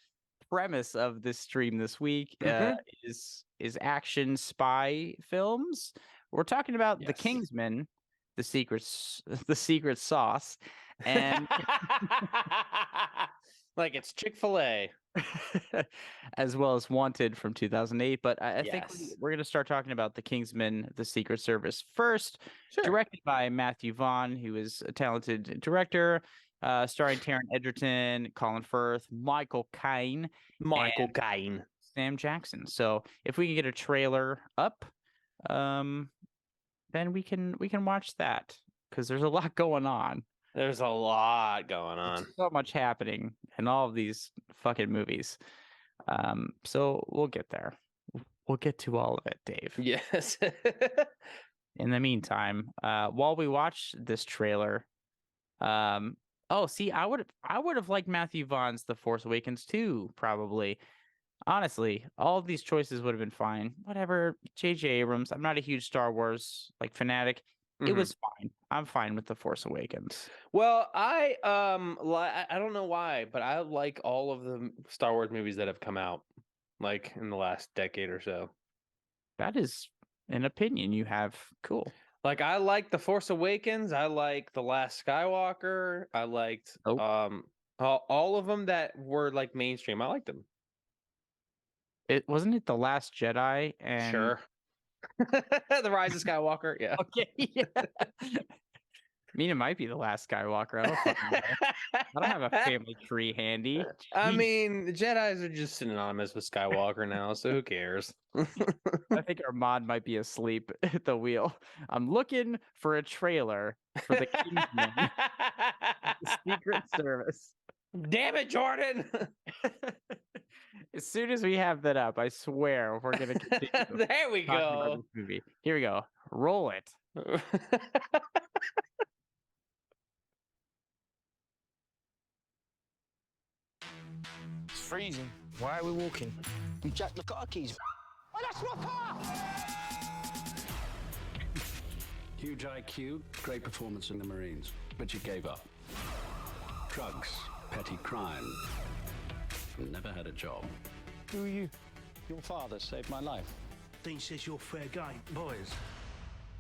premise of this stream this week. Is action spy films. We're talking about the Yes. Kingsman, the secret sauce, and like it's Chick-fil-A. as well as Wanted from 2008. But I think Yes. we're going to start talking about the Kingsman, the Secret Service first, Sure. directed by Matthew Vaughn, who is a talented director, starring Taron Egerton, Colin Firth, Michael Caine, Michael Caine. Sam Jackson. So if we can get a trailer up, then we can watch that because there's a lot going on. There's a lot going on. There's so much happening in all of these fucking movies. So we'll get there. We'll get to all of it, Dave. Yes. In the meantime, while we watch this trailer, I would have liked Matthew Vaughn's The Force Awakens too, probably. Honestly, all of these choices would have been fine. Whatever, J.J. Abrams. I'm not a huge Star Wars fanatic. It was fine. I'm fine with The Force Awakens. Well, I don't know why, but I like all of the Star Wars movies that have come out, like in the last decade or so. That is an opinion you have. Cool. Like I like The Force Awakens. I like The Last Skywalker. I liked all of them that were like mainstream. I liked them. It wasn't it The Last Jedi and Sure. The Rise of Skywalker. Yeah. Okay. Yeah. I mean, it might be The Last Skywalker. I don't fucking know. I don't have a family tree handy. I Jeez. mean, the Jedis are just synonymous with Skywalker now, so who cares? I think our mod might be asleep at the wheel. I'm looking for a trailer for the Kingsman, the Secret Service. Damn it, Jordan! As soon as we have that up, I swear we're gonna continue. There we talking about go. this movie. Here we go. Roll it. It's freezing. Why are we walking? You jacked the car keys. Oh, that's my car! Huge IQ, great performance in the Marines, but you gave up. Drugs, petty crime. Never had a job. Who are you? Your father saved my life. Dean says you're fair game. Boys,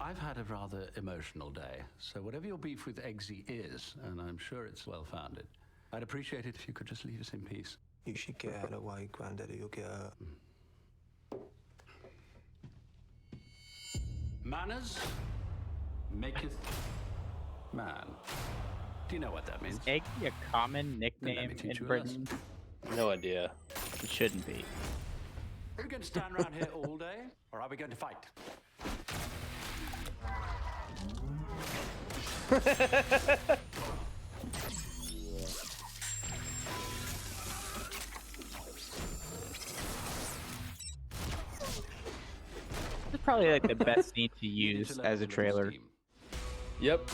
I've had a rather emotional day, so whatever your beef with Eggsy is, and I'm sure it's well-founded, I'd appreciate it if you could just leave us in peace. You should get out of the way, Granddaddy. You'll get hurt. Manners maketh man. Do you know what that means? Eggy a common Then let me nickname teach in you a Britain? lesson. No idea. It shouldn't be. Are we going to stand around here all day, or are we going to fight? It's probably like the best scene to You need use to let as a all of the trailer. steam. Yep.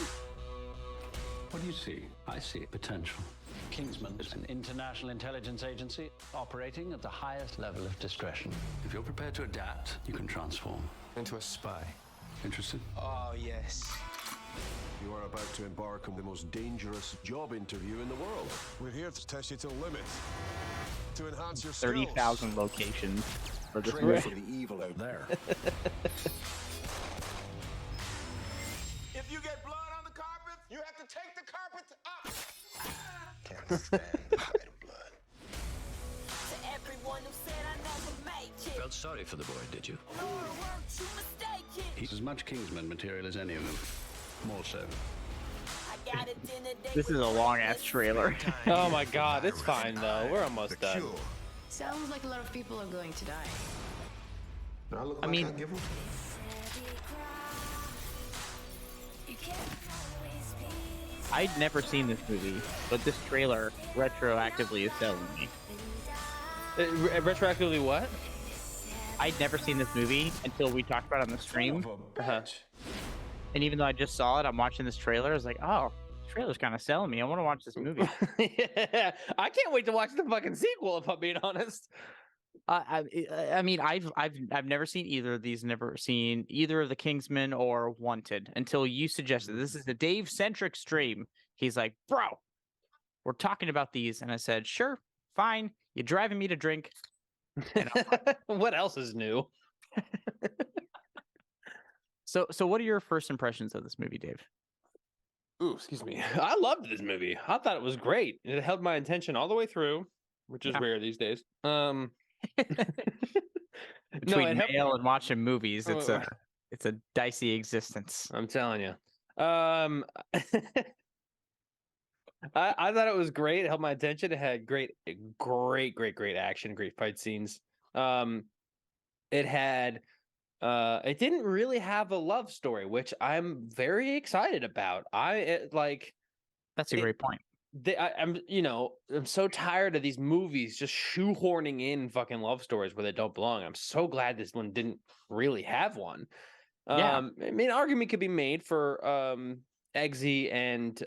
What do you see? I see potential. Kingsman is an international intelligence agency operating at the highest level of discretion. If you're prepared to adapt, you can transform. Into a spy. Interested? Oh, yes. You are about to embark on the most dangerous job interview in the world. We're here to test you to the limit, to enhance your skills. 30,000 locations for this Train movie. for the evil out there. If you get blood on the carpet, you have to take the carpet up. Can't stand the sight of blood. To everyone who said I never make it. Felt sorry for the boy, did you? No, weren't you mistaken? He's as much Kingsman material as any of them. More so. I got a dinner date This is with a long ass breakfast. trailer. Oh my God, it's fine though. We're almost done. Sounds like a lot of people are going to die. Do I look I like mean- I give them? I'd never seen this movie, but this trailer retroactively is selling me. Retroactively what? I'd never seen this movie until we talked about it on the stream. Son of a bitch. And even though I just saw it, I'm watching this trailer. I was like, oh, this trailer's kind of selling me. I want to watch this movie. Yeah, I can't wait to watch the fucking sequel. If I'm being honest. I mean, I've never seen either of these. Never seen either of the Kingsman or Wanted until you suggested this is a Dave centric stream. He's like, bro, we're talking about these, and I said, sure, fine. You're driving me to drink. And What else is new? so what are your first impressions of this movie, Dave? Ooh, excuse me. I loved this movie. I thought it was great. It held my attention all the way through, which is rare these days. Between it helped- mail and watching movies, it's Oh. a dicey existence. I'm telling you. I thought it was great. It held my attention. It had great action, great fight scenes. It had it didn't really have a love story, which I'm very excited about. That's a great point. I'm so tired of these movies just shoehorning in fucking love stories where they don't belong. I'm so glad this one didn't really have one. Yeah. I mean, argument could be made for Eggsy and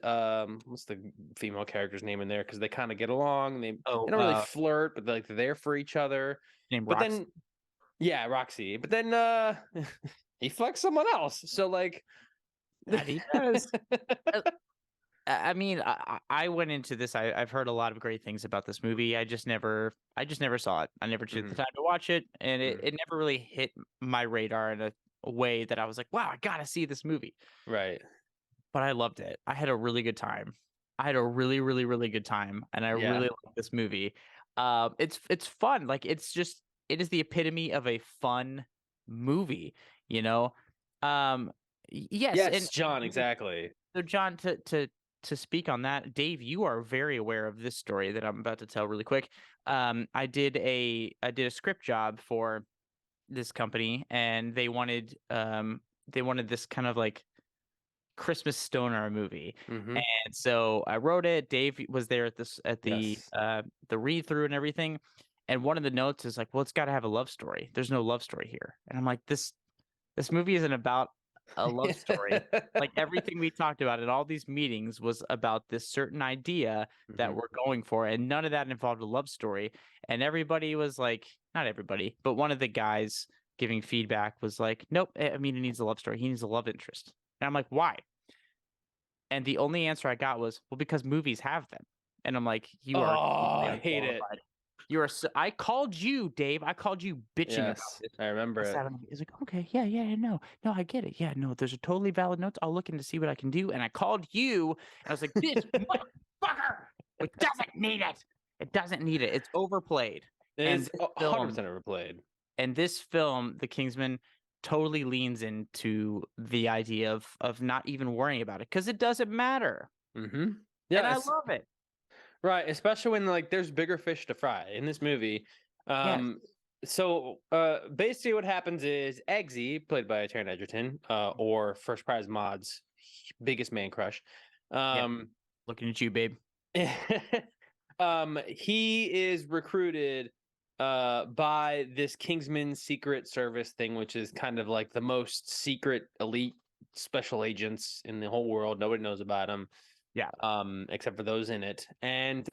what's the female character's name in there, because they kind of get along. They don't really flirt, but they're they're there for each other. Named But Roxy. then, yeah, Roxy. But then he fucks someone else. So like, He does. I mean, I went into this. I've heard a lot of great things about this movie. I just never saw it. I never took the time to watch it, and it never really hit my radar in a way that I was like, wow, I gotta see this movie. Right. But I loved it. I had a really good time. I had a really, really, really good time, and I really like this movie. It's fun. Like it is the epitome of a fun movie. You know. Yes. Yes, John. Exactly. So, John, to speak on that, Dave, you are very aware of this story that I'm about to tell really quick. I did a script job for this company, and they wanted this kind of like Christmas stoner movie. Mhm. And so I wrote it. Dave was there at the read through and everything. And one of the notes is like, well, it's got to have a love story. There's no love story here. And I'm like, this movie isn't about a love story. Like everything we talked about in all these meetings was about this certain idea that we're going for, and none of that involved a love story. And everybody was like, not everybody, but one of the guys giving feedback was like, nope, I mean, he needs a love story. He needs a love interest. And I'm like, why? And the only answer I got was, well, because movies have them. And I'm like, you are I hate it. I called you, Dave. I called you bitching about Yes, this. I remember it. He's like, okay, yeah, no, I get it. Yeah, no, there's a totally valid notes. I'll look in to see what I can do. And I called you, and I was like, this motherfucker, it doesn't need it. It doesn't need it. It's overplayed. It's 100% overplayed. And this film, The Kingsman, totally leans into the idea of not even worrying about it because it doesn't matter. Mm-hmm. Yeah, and I love it. Right, especially when like there's bigger fish to fry in this movie. So basically what happens is Eggsy, played by Taron Egerton, or First Prize Mod's biggest man crush. Looking at you, babe. He is recruited by this Kingsman Secret Service thing, which is kind of like the most secret elite special agents in the whole world. Nobody knows about them. Yeah. Except for those in it. And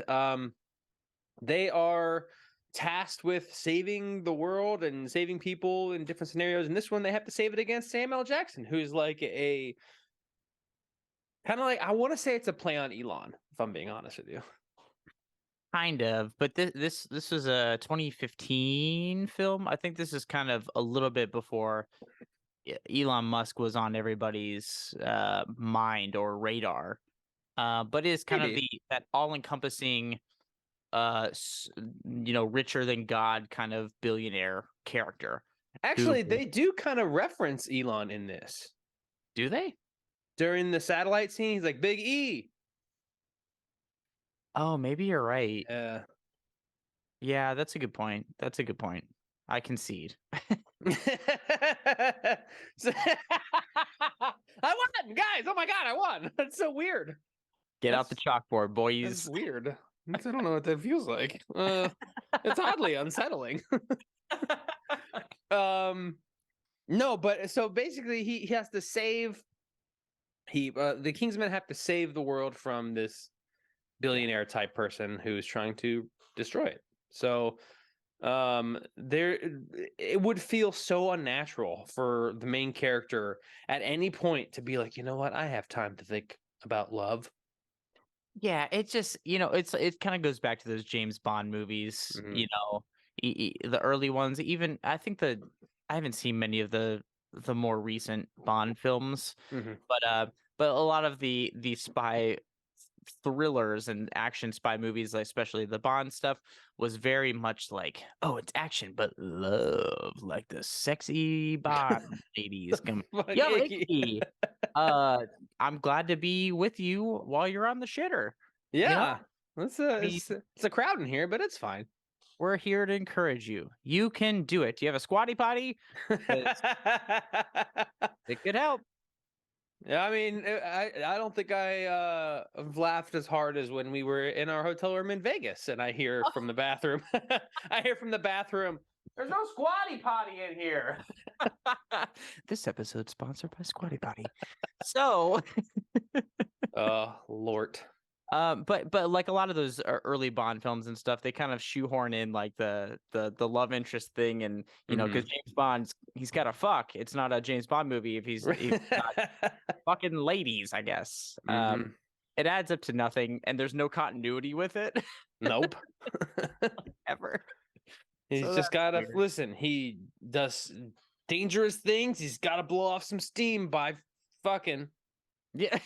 they are tasked with saving the world and saving people in different scenarios. In this one, they have to save it against Samuel L. Jackson, who's like a kind of like, I want to say it's a play on Elon, if I'm being honest with you. Kind of, but this was a 2015 film. I think this is kind of a little bit before Elon Musk was on everybody's mind or radar. But it is kind of that all-encompassing, richer than God kind of billionaire character. Actually, they do kind of reference Elon in this. Do they? During the satellite scene, he's like, Big E. Oh, maybe you're right. Yeah. Yeah, that's a good point. I concede. So- I won, guys! Oh my god, I won! That's so weird. Get out the chalkboard, That's boys. weird. I don't know what that feels like. It's oddly unsettling. No, but so basically, he has to save. The Kingsmen have to save the world from this billionaire type person who's trying to destroy it. So there it would feel so unnatural for the main character at any point to be like, you know what, I have time to think about love. Yeah, it's just, it kind of goes back to those James Bond movies, the early ones. Even I think I haven't seen many of the more recent Bond films, but a lot of the spy thrillers and action spy movies, like especially the Bond stuff, was very much like, oh, it's action but love, like the sexy Bond ladies come. Yo, Icky, I'm glad to be with you while you're on the shitter. Yeah, it's a crowd in here, but it's fine. We're here to encourage you. You can do it. Do you have a squatty potty? It could help. Yeah, I mean, I don't think I have laughed as hard as when we were in our hotel room in Vegas, and I hear from the bathroom, there's no squatty potty in here. This episode sponsored by Squatty Potty. So, Lord. But like a lot of those early Bond films and stuff, they kind of shoehorn in like the love interest thing, and because James Bond's he's got to fuck. It's not a James Bond movie if he's not fucking ladies, I guess. It adds up to nothing, and there's no continuity with it. Nope. Ever. He's just gotta listen. He does dangerous things. He's got to blow off some steam by fucking. Yeah.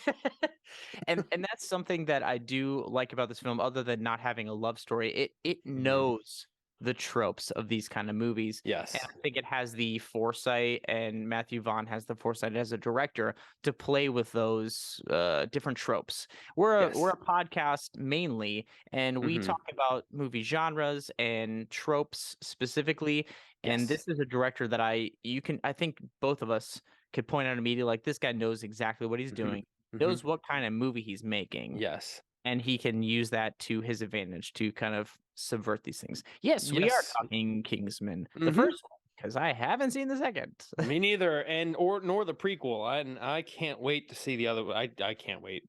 and that's something that I do like about this film, other than not having a love story. It knows the tropes of these kind of movies. Yes. And I think it has the foresight, and Matthew Vaughn has the foresight as a director to play with those different tropes. We're a podcast mainly, and we talk about movie genres and tropes specifically. And this is a director that I think both of us could point out immediately, like, this guy knows exactly what he's doing, knows what kind of movie he's making. Yes. And he can use that to his advantage to kind of subvert these things. Yes, we are talking Kingsman, the first one, because I haven't seen the second. Me neither, nor the prequel. And I can't wait to see the other one. I can't wait.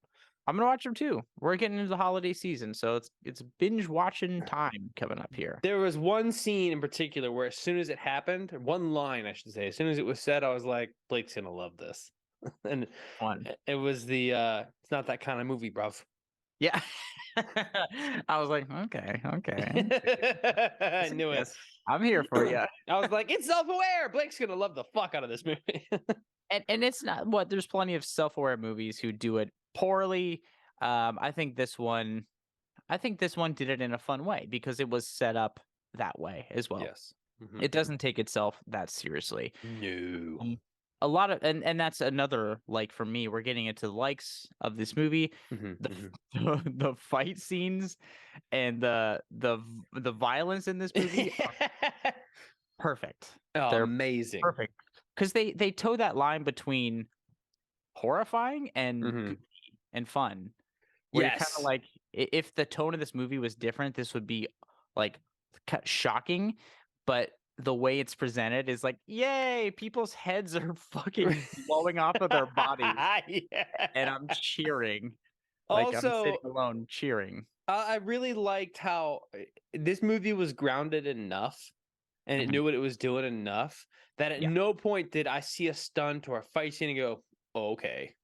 I'm gonna watch them too. We're getting into the holiday season, so it's binge watching time coming up here. There was one scene in particular where, as soon as it happened, one line I should say, as soon as it was said, I was like, Blake's gonna love this. And it was the it's not that kind of movie, bruv. Yeah. I was like, okay. I knew it. I'm here for you. I was like, it's self-aware. Blake's gonna love the fuck out of this movie. and it's not there's plenty of self-aware movies who do it poorly. I think this one did it in a fun way because it was set up that way as well. Yes. It doesn't take itself that seriously. No. A lot of and that's another, like, for me, we're getting into the likes of this movie. The fight scenes and the violence in this movie are perfect. They're amazing. Perfect. Because they toe that line between horrifying and fun. Where you're kind of like, if the tone of this movie was different, this would be like shocking, but the way it's presented is like, yay, people's heads are fucking blowing off of their bodies. And I'm cheering. Like, Also, I'm sitting alone cheering. I really liked how this movie was grounded enough, and it knew what it was doing enough, that at no point did I see a stunt or a fight scene and go, oh, okay.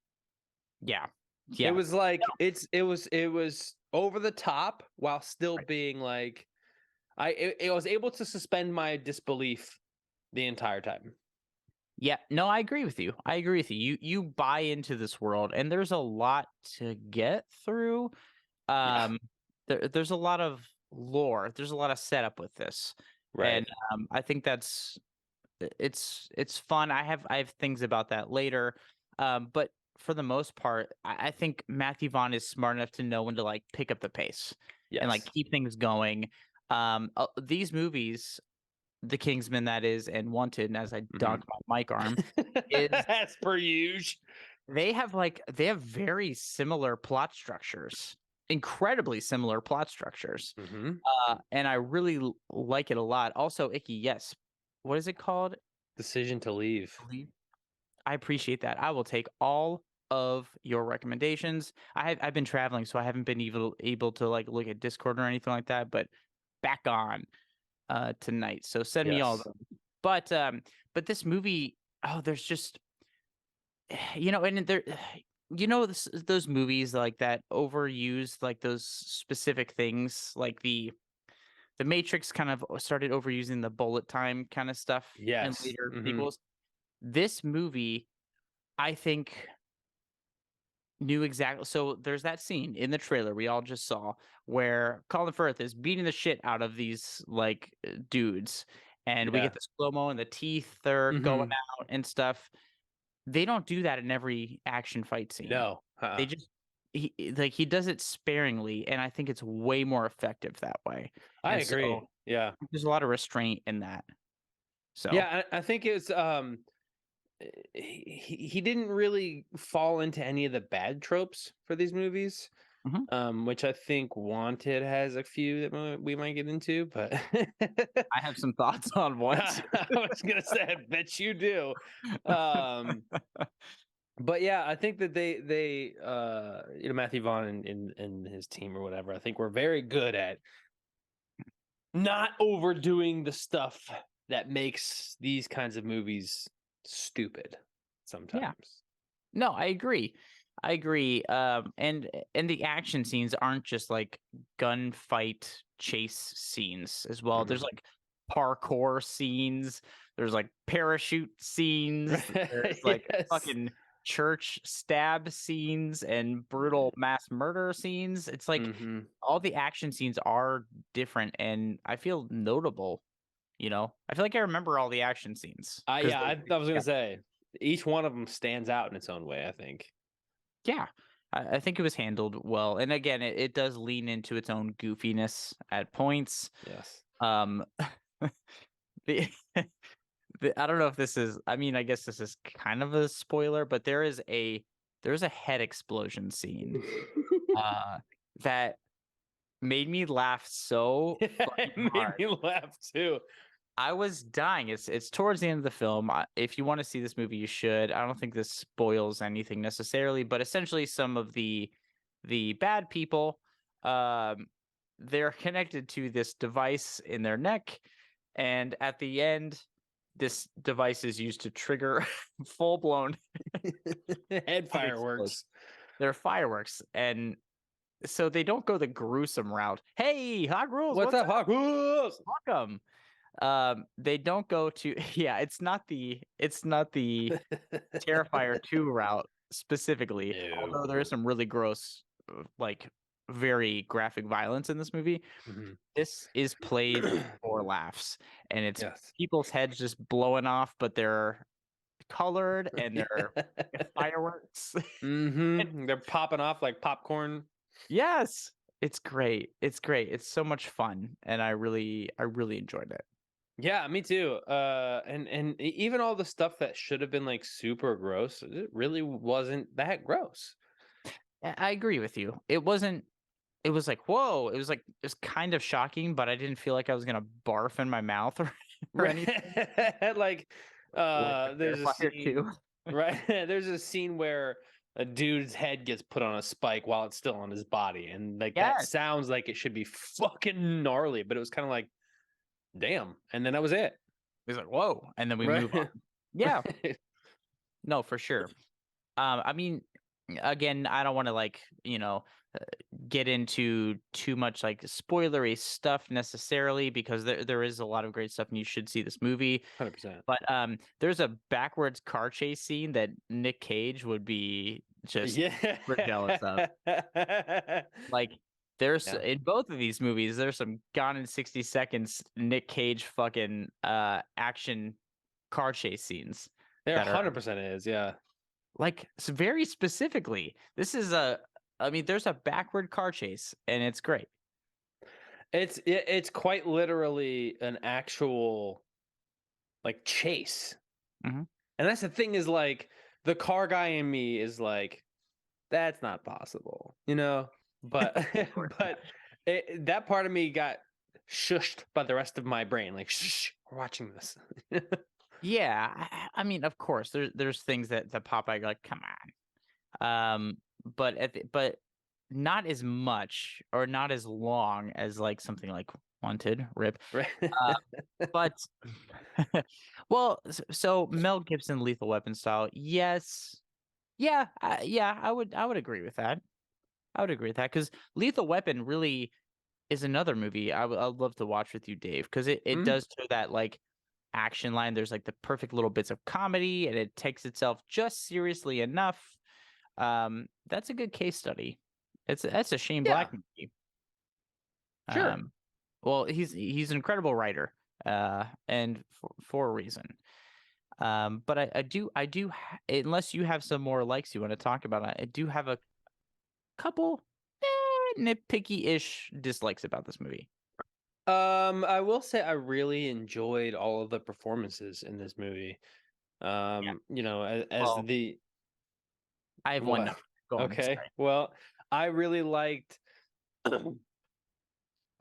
Yeah. It was like it was over the top while still being like, I was able to suspend my disbelief the entire time. Yeah, no, I agree with you. You buy into this world, and there's a lot to get through. There's a lot of lore. There's a lot of setup with this, and I think it's fun. I have things about that later, but for the most part, I think Matthew Vaughn is smart enough to know when to, like, pick up the pace and, like, keep things going. These movies, the Kingsman that is, and Wanted, and as I dunk my mic arm, is as per usual. they have very similar plot structures, incredibly similar plot structures. And I really like it a lot. Also, Icky, yes. What is it called? Decision to Leave. I appreciate that. I will take all of your recommendations. I've been traveling, so I haven't been able to like look at Discord or anything like that, but back on tonight. So send me all of them. But this movie, there's just and there those movies like that overuse like those specific things, like the Matrix kind of started overusing the bullet time kind of stuff in later sequels. This movie, I think, knew exactly. So there's that scene in the trailer we all just saw where Colin Firth is beating the shit out of these like dudes, and we get the slow-mo and the teeth are going out and stuff. They don't do that in every action fight scene. No. They just he does it sparingly, and I think it's way more effective that way. I agree. So, yeah. There's a lot of restraint in that. So yeah, I think it's he didn't really fall into any of the bad tropes for these movies. Which I think Wanted has a few that we might get into, but I have some thoughts on one. I was gonna say, I bet you do. But yeah, I think that they Matthew Vaughn and his team or whatever, I think we're very good at not overdoing the stuff that makes these kinds of movies stupid sometimes. Yeah. No, I agree. And the action scenes aren't just like gunfight chase scenes as well. There's like parkour scenes. There's like parachute scenes. There's like fucking church stab scenes and brutal mass murder scenes. It's like all the action scenes are different, and I feel notable. I feel like I remember all the action scenes. I was gonna say each one of them stands out in its own way, I think. Yeah, I think it was handled well, and again, it does lean into its own goofiness at points. Yes. I don't know if this is. I mean, I guess this is kind of a spoiler, but there's a head explosion scene that made me laugh so fucking hard. Made me laugh too. I was dying. It's towards the end of the film. If you want to see this movie, you should. I don't think this spoils anything necessarily, but essentially some of the bad people, they're connected to this device in their neck, and at the end, this device is used to trigger full-blown head fireworks. They're fireworks, and so they don't go the gruesome route. Hey, Hot Rules, what's up, Hot Rules? Welcome. They don't go to it's not the Terrifier 2 route specifically, although there is some really gross like very graphic violence in this movie. This is played for laughs, and it's people's heads just blowing off, but they're colored and they're fireworks. They're popping off like popcorn. Yes, it's great. It's so much fun, and I really enjoyed it. Yeah, me too. And even all the stuff that should have been like super gross, it really wasn't that gross. I agree with you. It wasn't. It was like, whoa. It was kind of shocking, but I didn't feel like I was gonna barf in my mouth or anything. like there's a scene, right? There's a scene where a dude's head gets put on a spike while it's still on his body, and like that sounds like it should be fucking gnarly, but it was kind of like, damn. And then that was it. He's like, whoa, and then we move on. Yeah. No, for sure. I mean, again, I don't want to like get into too much like spoilery stuff necessarily, because there is a lot of great stuff and you should see this movie 100%. But there's a backwards car chase scene that Nick Cage would be just super jealous of. Like there's in both of these movies there's some Gone in 60 Seconds Nick Cage fucking action car chase scenes. There 100% is, yeah. Like very specifically, this is there's a backward car chase and it's great. It's quite literally an actual like chase. Mhm. And that's the thing is like the car guy in me is like, that's not possible, you know? But but that part of me got shushed by the rest of my brain. Like, shh, we're watching this. Yeah, I mean, of course, there's things that pop out. You're like, come on. But not as much or not as long as like something like Wanted, Rip. Right. But well, so Mel Gibson, Lethal Weapon style, yes, yeah, yeah, I would agree with that. I would agree with that because Lethal Weapon really is another movie I'd love to watch with you, Dave, because it Mhm. does show that like action line. There's like the perfect little bits of comedy, and it takes itself just seriously enough. That's a good case study. That's a Shane Yeah, Black movie. sure. Well, he's an incredible writer, and for a reason. But unless you have some more likes you want to talk about, I do have a couple nitpicky-ish dislikes about this movie. I will say I really enjoyed all of the performances in this movie. You know, as Well, the I have one what? note. Go on. Okay. Sorry. Well, I really liked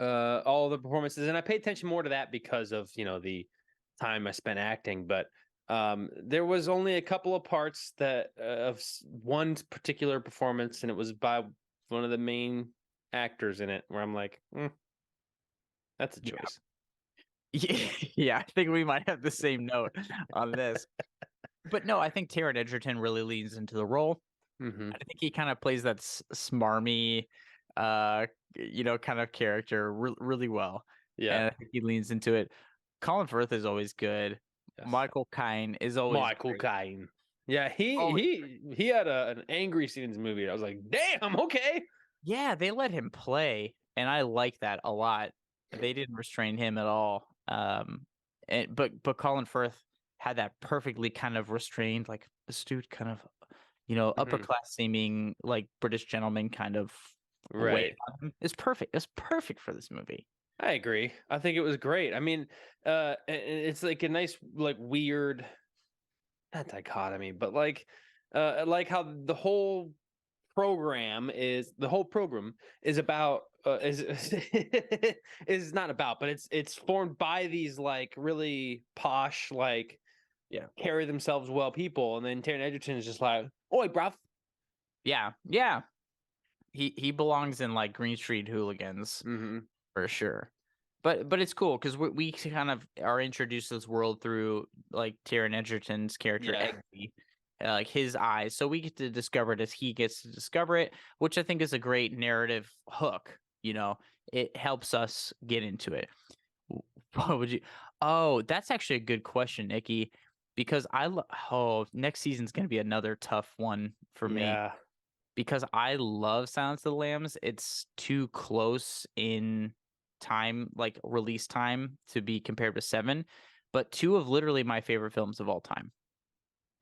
all the performances, and I paid attention more to that because of, you know, the time I spent acting. But there was only a couple of parts that one particular performance, and it was by one of the main actors in it, where I'm like, that's a Yeah. choice. Yeah, I think we might have the same note on this. But no, I think Taron Egerton really leans into the role. Mm-hmm. I think he kind of plays that smarmy, kind of character really well. Yeah. And I think he leans into it. Colin Firth is always good. Yes. Michael Caine is always Michael great. Caine. Yeah, Always he had an angry scene in this movie. I was like, damn, okay. Yeah, they let him play, and I like that a lot. They didn't restrain him at all. But Colin Firth had that perfectly kind of restrained, like astute, kind of upper Mhm. class seeming, like British gentleman kind of way Right. about him. It's perfect. It's perfect for this movie. I agree. I think it was great. I mean, it's like a nice, like weird, not dichotomy, but like how the whole program is about is not about, but it's formed by these like really posh, like Yeah. carry themselves well people, and then Taron Egerton is just like, oi, bruv. Yeah, yeah. He belongs in like Green Street Hooligans Mm-hmm. for sure. But it's cool because we kind of are introduced to this world through like Taron Egerton's character Yeah. Eggsy, like his eyes. So we get to discover it as he gets to discover it, which I think is a great narrative hook. It helps us get into it. What would you? Oh, that's actually a good question, Nikki, because next season's gonna be another tough one for me Yeah. because I love Silence of the Lambs. It's too close in time, like release time, to be compared to Seven. But two of literally my favorite films of all time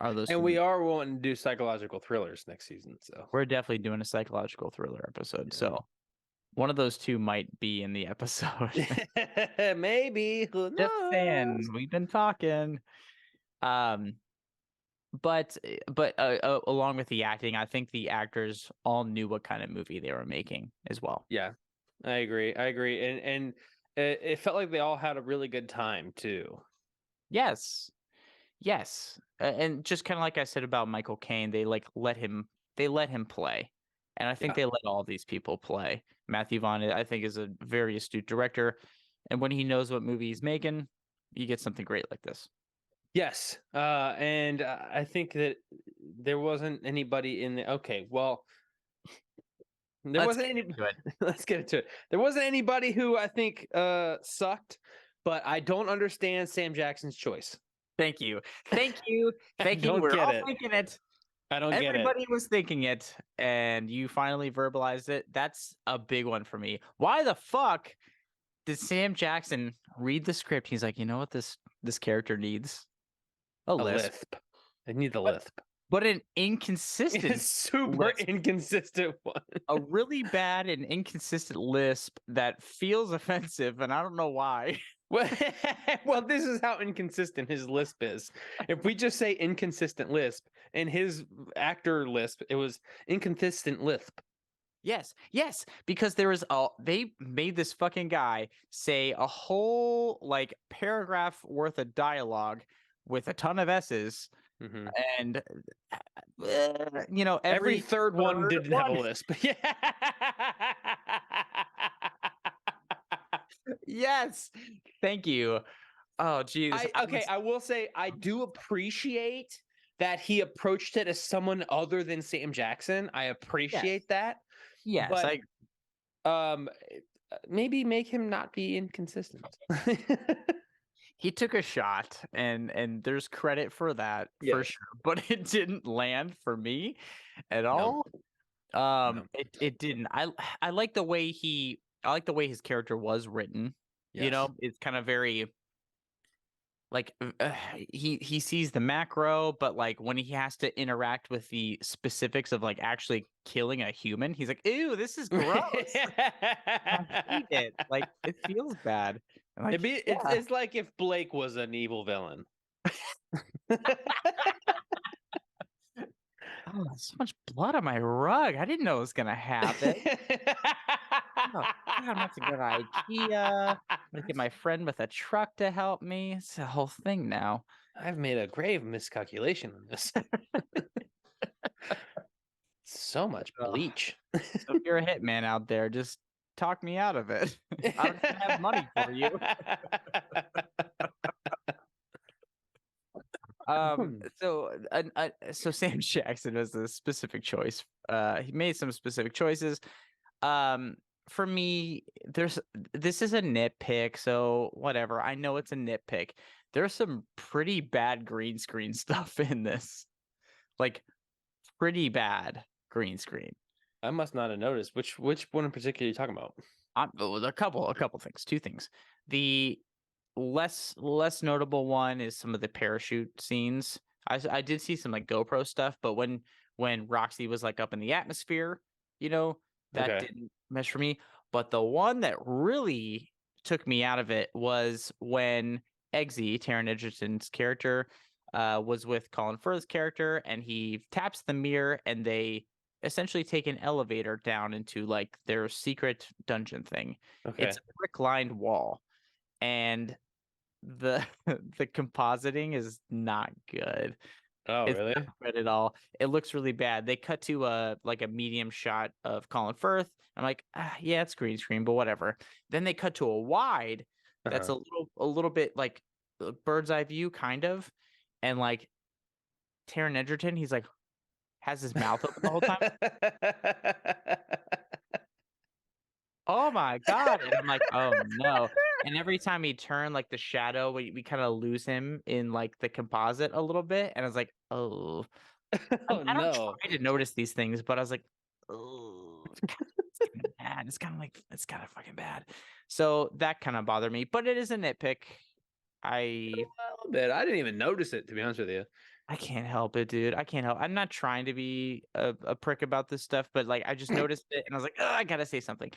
are those And two we movies. are wanting to do psychological thrillers next season, so We're definitely doing a psychological thriller episode. Yeah. So one of those two might be in the episode. maybe. Who Just saying, knows? we've been talking. Um, but along with the acting, I think the actors all knew what kind of movie they were making as well. Yeah, I agree. And it felt like they all had a really good time too. Yes. Yes. And just kind of like I said about Michael Caine, they let him play. And I think Yeah. they let all these people play. Matthew Vaughn, I think, is a very astute director. And when he knows what movie he's making, you get something great like this. Yes. And I think that there wasn't anybody in the okay, well, there Let's wasn't get any into it. let's get into it. There wasn't anybody who I think sucked, but I don't understand Sam Jackson's choice. Thank you. Thank you. Thank you. don't We're get all it. thinking it. I don't get it. Everybody was thinking it, and you finally verbalized it. That's a big one for me. Why the fuck did Sam Jackson read the script? He's like, you know what this character needs? A lisp. I need the lisp. But an inconsistent, It's super lisp. inconsistent one. A really bad and inconsistent lisp that feels offensive, and I don't know why. Well, well, this is how inconsistent his lisp is. If we just say inconsistent lisp, and his actor lisp, it was inconsistent lisp. Yes, yes, because they made this fucking guy say a whole like paragraph worth of dialogue with a ton of S's, Mhm. and Every third one third didn't have a lisp. Yeah. Yes, thank you. Oh, geez, I will say I do appreciate that he approached it as someone other than Sam Jackson. I appreciate that. yes, But maybe make him not be inconsistent. he took a shot, and there's credit for that Yeah. for sure, but it didn't land for me at No. all. No. It didn't. I like the way his character was written. You Yes. know, it's kind of very like he sees the macro, but like when he has to interact with the specifics of like actually killing a human, he's like, "Ew, this is gross." I hate it. Like it feels bad. I'm like, It's like if Blake was an evil villain. oh, so much blood on my rug. I didn't know it was gonna happen. Oh, God, I'm about to go to IKEA. I'm gonna get my friend with a truck to help me. It's a whole thing now. I've made a grave miscalculation on this. So much Ugh. bleach. So if you're a hitman out there, just talk me out of it. I don't even have money for you. So Sam Jackson was a specific choice. He made some specific choices. For me, this is a nitpick, so whatever. I know it's a nitpick. There's some pretty bad green screen stuff in this, like pretty bad green screen. I must not have noticed. Which one in particular are you talking about? A couple things, two things. The less notable one is some of the parachute scenes. I did see some like GoPro stuff, but when Roxy was like up in the atmosphere, that Okay. didn't mesh for me. But the one that really took me out of it was when Eggsy, Taron Egerton's character, was with Colin Firth's character, and he taps the mirror, and they essentially take an elevator down into like their secret dungeon thing. Okay. It's a brick-lined wall, and the the compositing is not good. Oh, It's really? not good at all. It looks really bad. They cut to a medium shot of Colin Firth. I'm like, yeah, it's green screen, but whatever. Then they cut to a wide that's a little bit like bird's eye view, kind of, and like Taron Egerton, he's like has his mouth open the whole time. Oh my God. And I'm like, oh no. And every time he turned, like the shadow, we kind of lose him in like the composite a little bit. And I was like, oh. Oh I don't no. try to notice these things, but I was like, oh, it's kind of bad. It's kind of fucking bad. So that kind of bothered me, but it is a nitpick. A little bit. I didn't even notice it, to be honest with you. I can't help it, dude. I can't help. I'm not trying to be a prick about this stuff, but like I just noticed it and I was like, I gotta say something.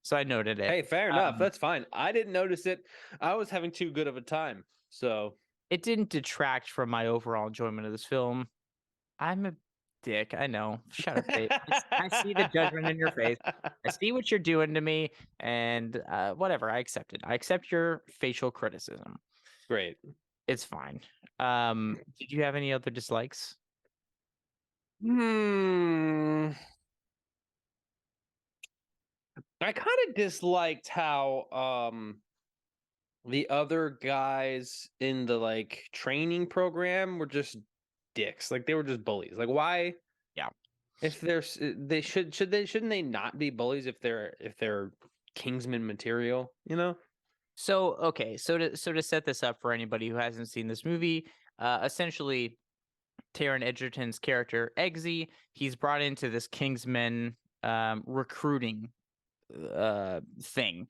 So I noted it. Hey, fair enough. That's fine. I didn't notice it. I was having too good of a time. So it didn't detract from my overall enjoyment of this film. I'm a dick. I know. Shut up, Dave. I see the judgment in your face. I see what you're doing to me, and whatever. I accept it. I accept your facial criticism. Great. It's fine. Did you have any other dislikes? I kind of disliked how the other guys in the like training program were just dicks. Like they were just bullies. Like why? Yeah. If they shouldn't they not be bullies if they're Kingsman material, you know? So okay, so to set this up for anybody who hasn't seen this movie, essentially Taron Egerton's character Eggsy, he's brought into this Kingsman recruiting thing,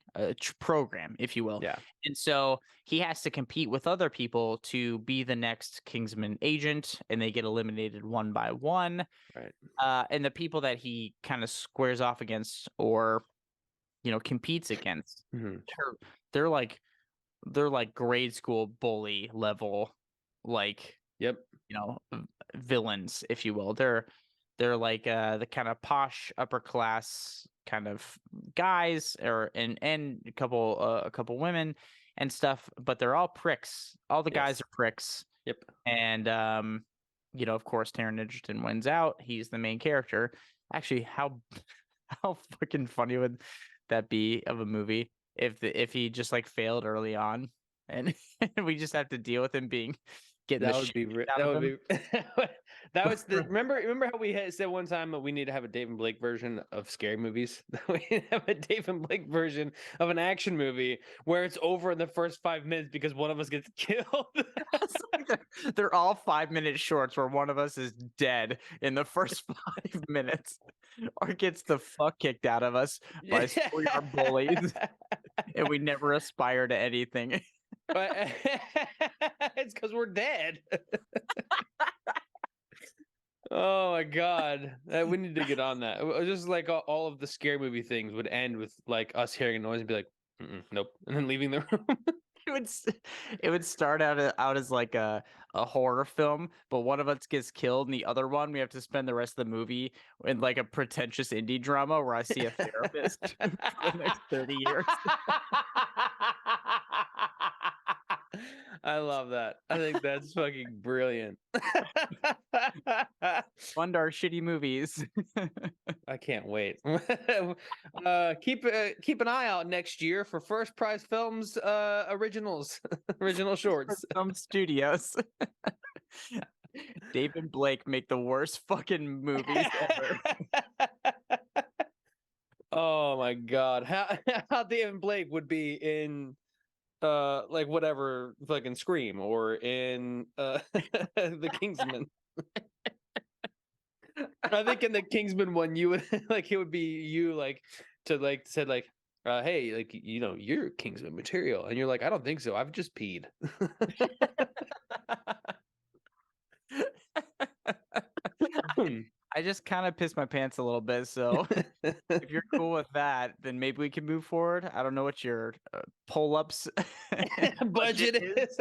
program, if you will. Yeah. And so he has to compete with other people to be the next Kingsman agent, and they get eliminated one by one. Right. And the people that he kind of squares off against or competes against, they're like they're like grade school bully level, like Yep. villains, if you will. They're like the kind of posh upper class kind of guys, and a couple women and stuff, but they're all pricks. All the guys Yes. are pricks. Yep. And of course, Taron Egerton wins out. He's the main character. Actually, how fucking funny would that be of a movie if he just like failed early on, and we just have to deal with him getting That the would shit be kicked out that of would him. be that was the remember how we said one time that we need to have a Dave and Blake version of scary movies? We have a Dave and Blake version of an action movie where it's over in the first 5 minutes because one of us gets killed. It's like they're all 5-minute shorts where one of us is dead in the first 5 minutes, or gets the fuck kicked out of us by schoolyard bullies, and we never aspire to anything. But it's because we're dead. Oh my god, we need to get on that. Just like all of the scary movie things would end with like us hearing a noise and be like, nope, and then leaving the room. It would start out as like a horror film, but one of us gets killed, and the other one we have to spend the rest of the movie in like a pretentious indie drama where I see a therapist for the next 30 years. I love that. I think that's fucking brilliant. Fund our shitty movies. I can't wait. Keep an eye out next year for First Prize Films originals, original shorts. Some studios. Dave and Blake make the worst fucking movies ever. Oh my god, how Dave and Blake would be in like whatever fucking Scream or in the Kingsman. I think in the Kingsman one you would like it would be you like to like said like hey, like you're Kingsman material, and you're like, I don't think so, I've just peed. I just kind of pissed my pants a little bit, so if you're cool with that, then maybe we can move forward. I don't know what your pull-ups budget is.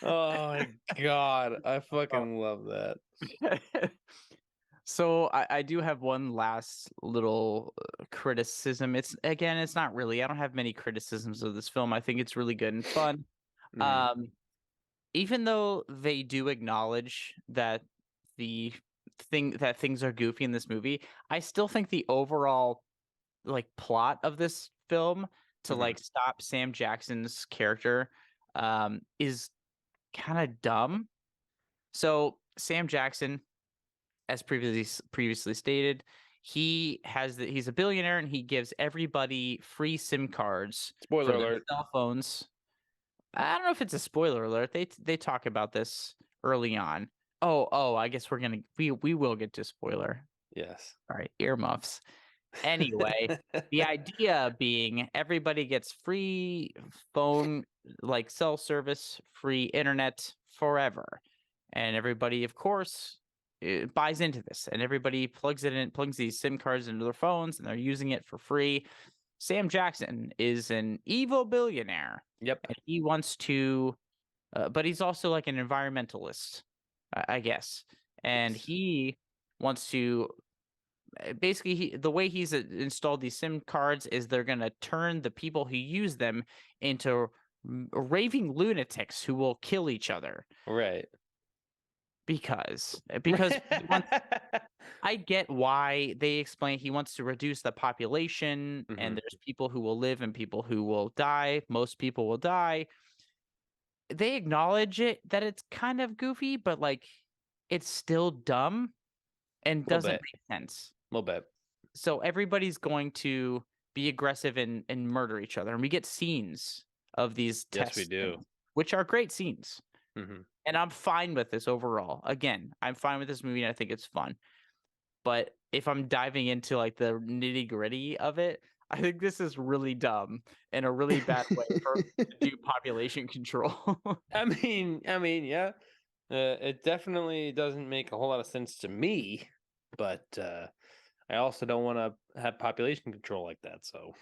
Oh my god, I fucking love that. So I do have one last little criticism. It's not really. I don't have many criticisms of this film. I think it's really good and fun. Even though they do acknowledge that things are goofy in this movie, I still think the overall like plot of this film to like stop Sam Jackson's character is kind of dumb. So Sam Jackson, as previously stated, he's a billionaire, and he gives everybody free SIM cards Spoiler for their alert. cell phones. I don't know if it's a spoiler alert. They talk about this early on. Oh, I guess we will get to spoiler. Yes. All right, earmuffs. Anyway, the idea being everybody gets free phone, like cell service, free internet forever. And everybody, of course, buys into this, and everybody plugs these SIM cards into their phones, and they're using it for free. Sam Jackson is an evil billionaire. Yep. And he wants to, but he's also like an environmentalist, I guess. And he wants to, basically, the way he's installed these SIM cards is they're going to turn the people who use them into raving lunatics who will kill each other. Right. Because I get why they explain he wants to reduce the population, and there's people who will live and people who will die. Most people will die. They acknowledge that it's kind of goofy, but like it's still dumb and doesn't make sense. A little bit. So everybody's going to be aggressive and murder each other, and we get scenes of these tests. Yes, we do. Which are great scenes. And I'm fine with this overall. Again, I'm fine with this movie, and I think it's fun. But if I'm diving into like the nitty gritty of it, I think this is really dumb in a really bad way to do population control. I mean, yeah. It definitely doesn't make a whole lot of sense to me, but I also don't want to have population control like that. So,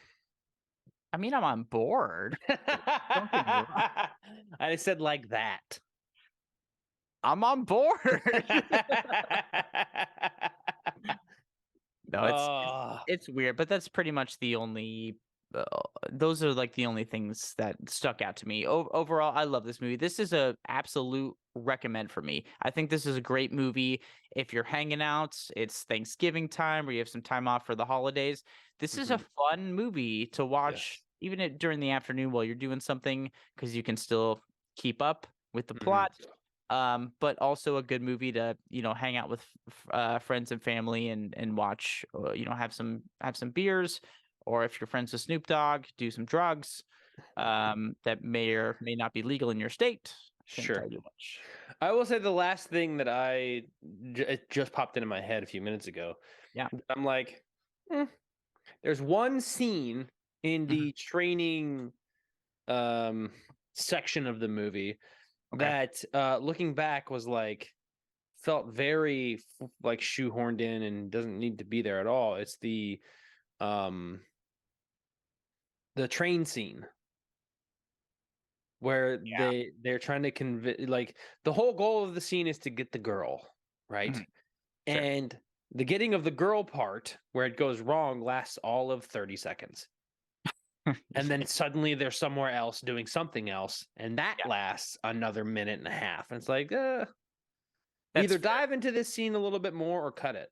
mean, I'm on board. Don't get me wrong. I said like that. I'm on board. No, Oh. it's weird, but that's pretty much the only. Those are like the only things that stuck out to me. Overall, I love this movie. This is a absolute recommend for me. I think this is a great movie if you're hanging out. It's Thanksgiving time, or you have some time off for the holidays. This is a fun movie to watch, even during the afternoon while you're doing something, because you can still keep up with the plot. But also a good movie to hang out with friends and family and watch. Have some beers, or if you're friends with Snoop Dogg, do some drugs that may or may not be legal in your state. Can't tell you much. I will say the last thing that it just popped into my head a few minutes ago. Yeah, I'm like, there's one scene in the training section of the movie that looking back was like felt very like shoehorned in and doesn't need to be there at all. It's the train scene where they're trying to convince, like, the whole goal of the scene is to get the girl, right? And the getting of the girl part where it goes wrong lasts all of 30 seconds. And then suddenly they're somewhere else doing something else, and that lasts another minute and a half. And it's like, either dive into this scene a little bit more or cut it.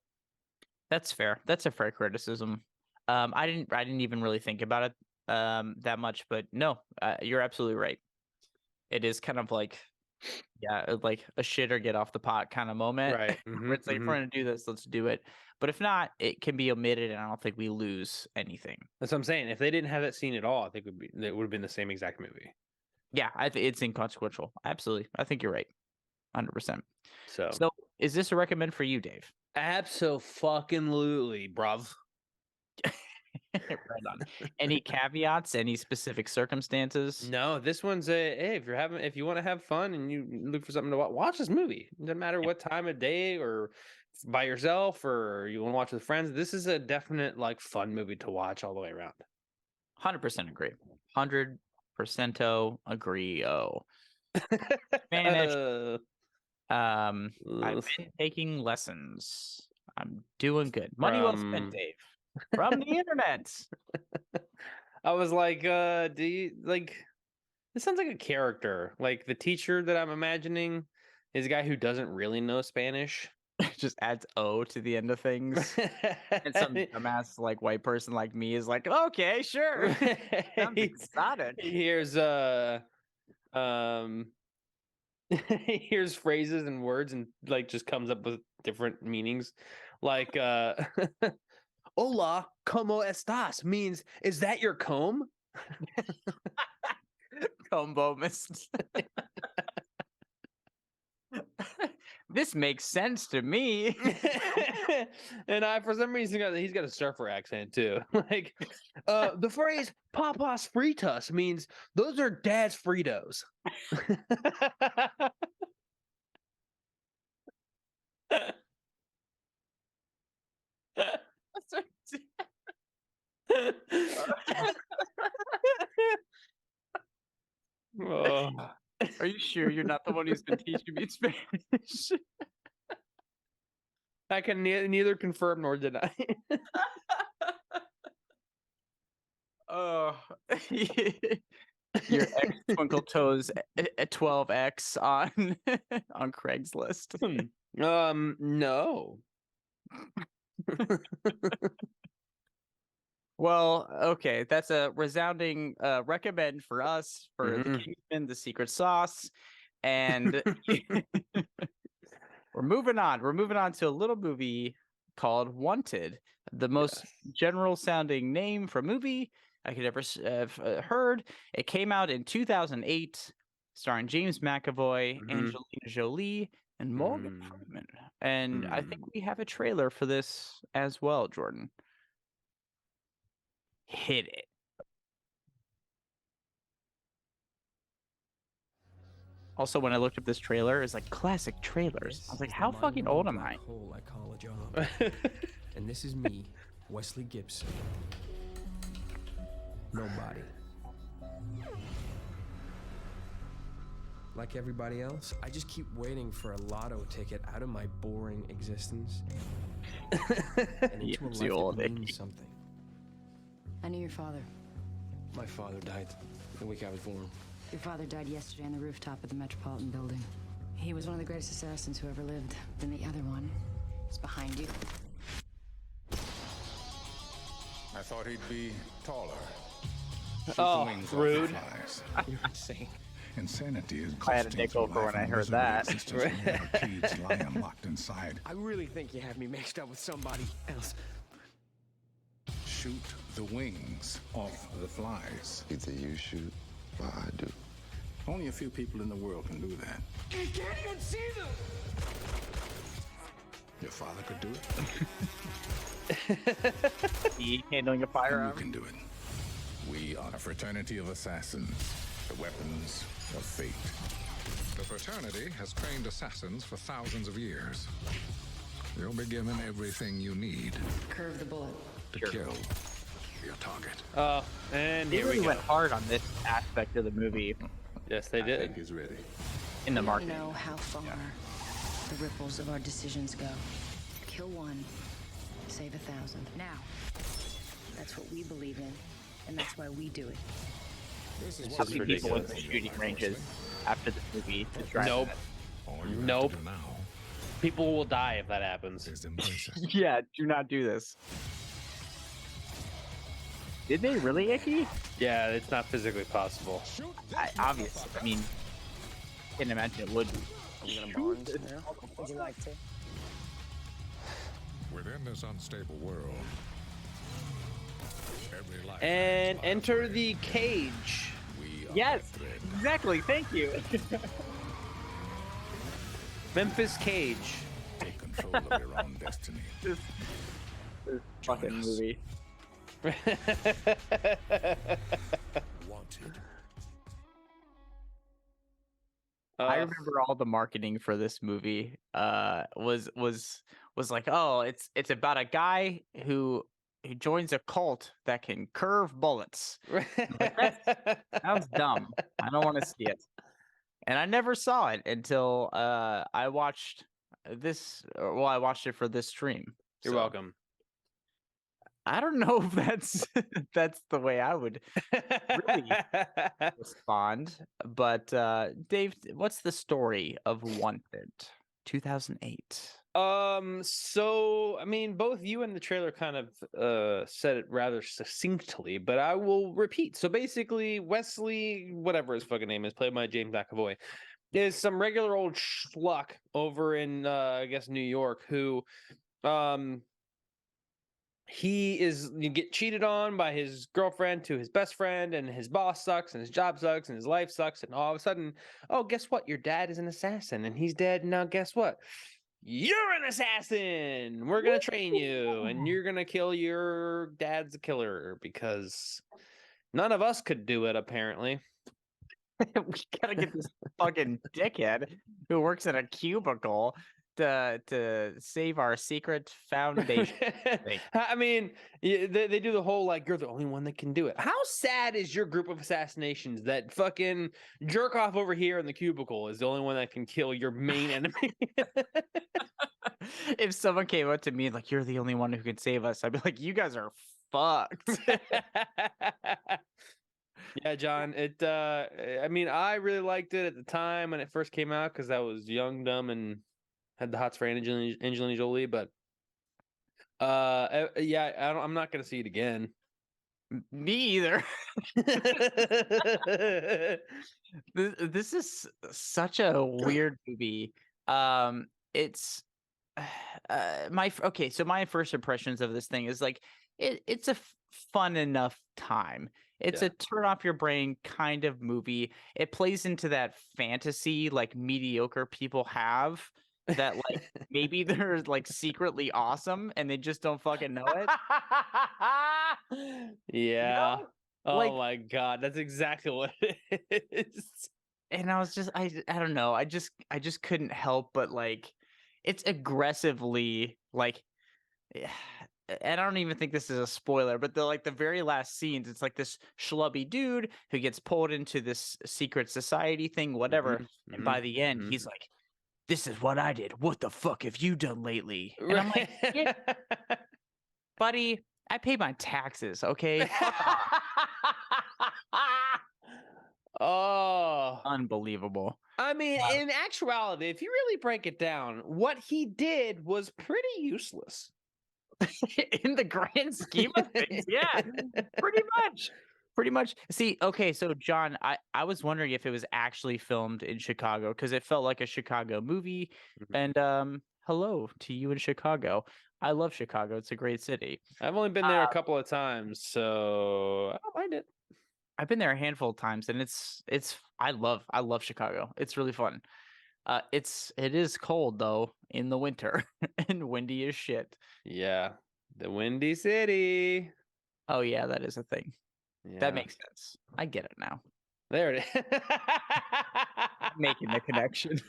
That's fair. That's a fair criticism. I didn't even really think about it that much, but no, you're absolutely right. It is kind of like, like a shit or get off the pot kind of moment. Right. Where it's like, if we're gonna do this, let's do it. But if not, it can be omitted, and I don't think we lose anything. That's what I'm saying. If they didn't have that scene at all, I think it would have been the same exact movie. Yeah, I think it's inconsequential. Absolutely, I think you're right, 100%. So is this a recommend for you, Dave? Absolutely, bruv. Right on. Any caveats? Any specific circumstances? No, this one's hey, if you want to have fun and you look for something to watch this movie. It doesn't matter what time of day or by yourself or you want to watch with friends. This is a definite like fun movie to watch all the way around. 100% agree. 100% agree. Spanish. I've been taking lessons. I'm doing good. Money well spent, Dave. From the internet. I was like, do you like this sounds like a character. Like the teacher that I'm imagining is a guy who doesn't really know Spanish. Just adds O to the end of things. And some dumbass like white person like me is like, okay, sure. Sounds exotic. Here's here's phrases and words and like just comes up with different meanings. Like hola, ¿cómo estás? Means, is that your comb? Combo mist. This makes sense to me. And for some reason, he's got a surfer accent too. Like, the phrase "papas fritas" means those are dad's Fritos. Oh. Are you sure you're not the one who's been teaching me Spanish? I can neither confirm nor deny. Oh, your ex Twinkle Toes at 12X on Craigslist. No. Well, okay, that's a resounding recommend for us for the Kingsman, the secret sauce, and we're moving on. We're moving on to a little movie called Wanted, the most general sounding name for a movie I could ever have heard. It came out in 2008, starring James McAvoy, Angelina Jolie, and Morgan Freeman. And I think we have a trailer for this as well, Jordan. Hit it. Also, when I looked up this trailer, it's like classic trailers. I was like, how fucking old am I? Hole I call a job. And this is me, Wesley Gibson. Nobody. Like everybody else, I just keep waiting for a lotto ticket out of my boring existence and into a life that means something. I knew your father. My father died the week I was born. Your father died yesterday on the rooftop of the Metropolitan Building. He was one of the greatest assassins who ever lived. Then the other one is behind you. I thought he'd be taller. Oh, rude. You're insane. Insanity is I had a nickel for when I heard that. Kids lie unlocked inside. I really think you have me mixed up with somebody else. Shoot the wings off the flies. Either you shoot or I do. Only a few people in the world can do that. You can't even see them! Your father could do it. He handling a firearm. You can do it. We are a fraternity of assassins, the weapons of fate. The fraternity has trained assassins for thousands of years. You'll be given everything you need Curve the bullet. to kill your target. Oh, and They here really we go. went hard on this aspect of the movie Yes, they I did. think he's ready. in the We don't marketing. know how far the ripples of our decisions go. Kill one, save 1,000. Now, that's what we believe in, and that's why we do it. This is How what's many people went to ridiculous. shooting ranges after this movie to try Nope. All you have Nope. to do now People will die if that happens. is embrace it. Yeah, do not do this. Did they really, Icky? Yeah, it's not physically possible. Obviously. I mean, can't imagine it would be. Would you like to? Within this unstable world, every life And enter the cage. we are Yes, a thread. exactly. Thank you. Memphis Cage. Take control of your own destiny. this fucking us. movie. Wanted. I remember all the marketing for this movie was like, oh, it's about a guy who joins a cult that can curve bullets. Sounds dumb. I don't want to see it. And I never saw it until I watched this. Well, I watched it for this stream. You're So, welcome. I don't know if that's the way I would really respond. But Dave, what's the story of Wanted 2008? So I mean, both you and the trailer kind of said it rather succinctly, but I will repeat. So basically, Wesley, whatever his fucking name is, played by James McAvoy, is some regular old schluck over in I guess New York who you get cheated on by his girlfriend to his best friend, and his boss sucks, and his job sucks, and his life sucks, and all of a sudden, oh, guess what? Your dad is an assassin, and he's dead. Now, guess what? You're an assassin. We're gonna train you, and you're gonna kill your dad's a killer because none of us could do it, apparently. We gotta get this fucking dickhead who works in a cubicle to save our secret foundation. I mean, they do the whole like you're the only one that can do it. How sad is your group of assassinations that fucking jerk off over here in the cubicle is the only one that can kill your main enemy? If someone came up to me like, you're the only one who can save us, I'd be like, you guys are fucked. Yeah, John. I mean, I really liked it at the time when it first came out because I was young, dumb, and had the hots for Angelina Jolie. But yeah, I'm not gonna see it again. Me either. This is such a weird movie. It's so my first impressions of this thing is like it's a fun enough time. It's a turn off your brain kind of movie. It plays into that fantasy like mediocre people have that like maybe they're like secretly awesome and they just don't fucking know it. Yeah. Oh Like- my god, that's exactly what it is. And I was just I don't know. I just couldn't help but like it's aggressively like and I don't even think this is a spoiler, but the very last scenes, it's like this schlubby dude who gets pulled into this secret society thing, whatever. And by the end, he's like, "This is what I did. What the fuck have you done lately?" And I'm like, "Yeah, buddy, I pay my taxes, okay? Fuck off." Oh, Unbelievable. I mean, in actuality, if you really break it down, what he did was pretty useless. In the grand scheme of things, yeah, pretty much. Pretty much. See, okay, so John, I was wondering if it was actually filmed in Chicago because it felt like a Chicago movie. And hello to you in Chicago. I love Chicago. It's a great city. I've only been there a couple of times, so I don't mind it. I've been there a handful of times, and I love Chicago. It's really fun. It is cold though in the winter and windy as shit. Yeah, the Windy City. Oh yeah, that is a thing. Yeah. That makes sense. I get it now. There it is. Making the connection.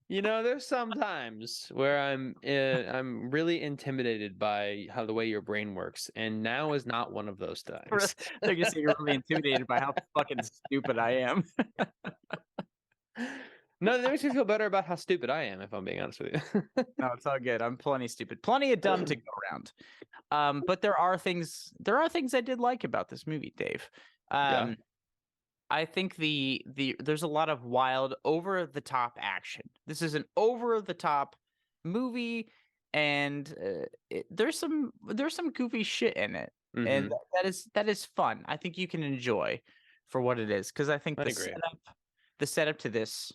You know, there's sometimes where I'm really intimidated by how the way your brain works, and now is not one of those times. They're gonna say you're really intimidated by how fucking stupid I am. No, that makes me feel better about how stupid I am, if I'm being honest with you. No, it's all good. I'm plenty stupid, plenty of dumb to go around. But there are things I did like about this movie, Dave. Yeah. I think there's a lot of wild, over the top action. This is an over the top movie, and there's some goofy shit in it, and that is fun. I think you can enjoy for what it is, because I think I agree. the setup to this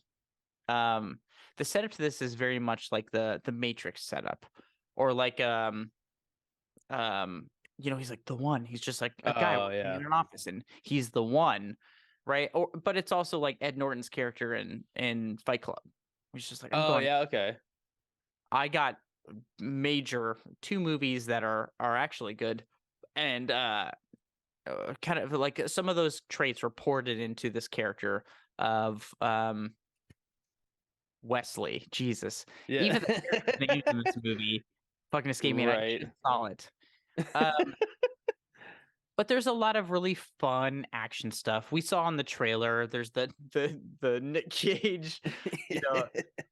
is very much like the Matrix setup, or like he's like the one. He's just like a guy working in an office, and he's the one, right? But it's also like Ed Norton's character in Fight Club. He's just like, okay. I got two movies that are actually good, and kind of like some of those traits were ported into this character of Wesley. Jesus, Yeah. even the character they used in this movie fucking escaped me. And I can't saw it. But there's a lot of really fun action stuff. We saw in the trailer. There's the Nick Cage,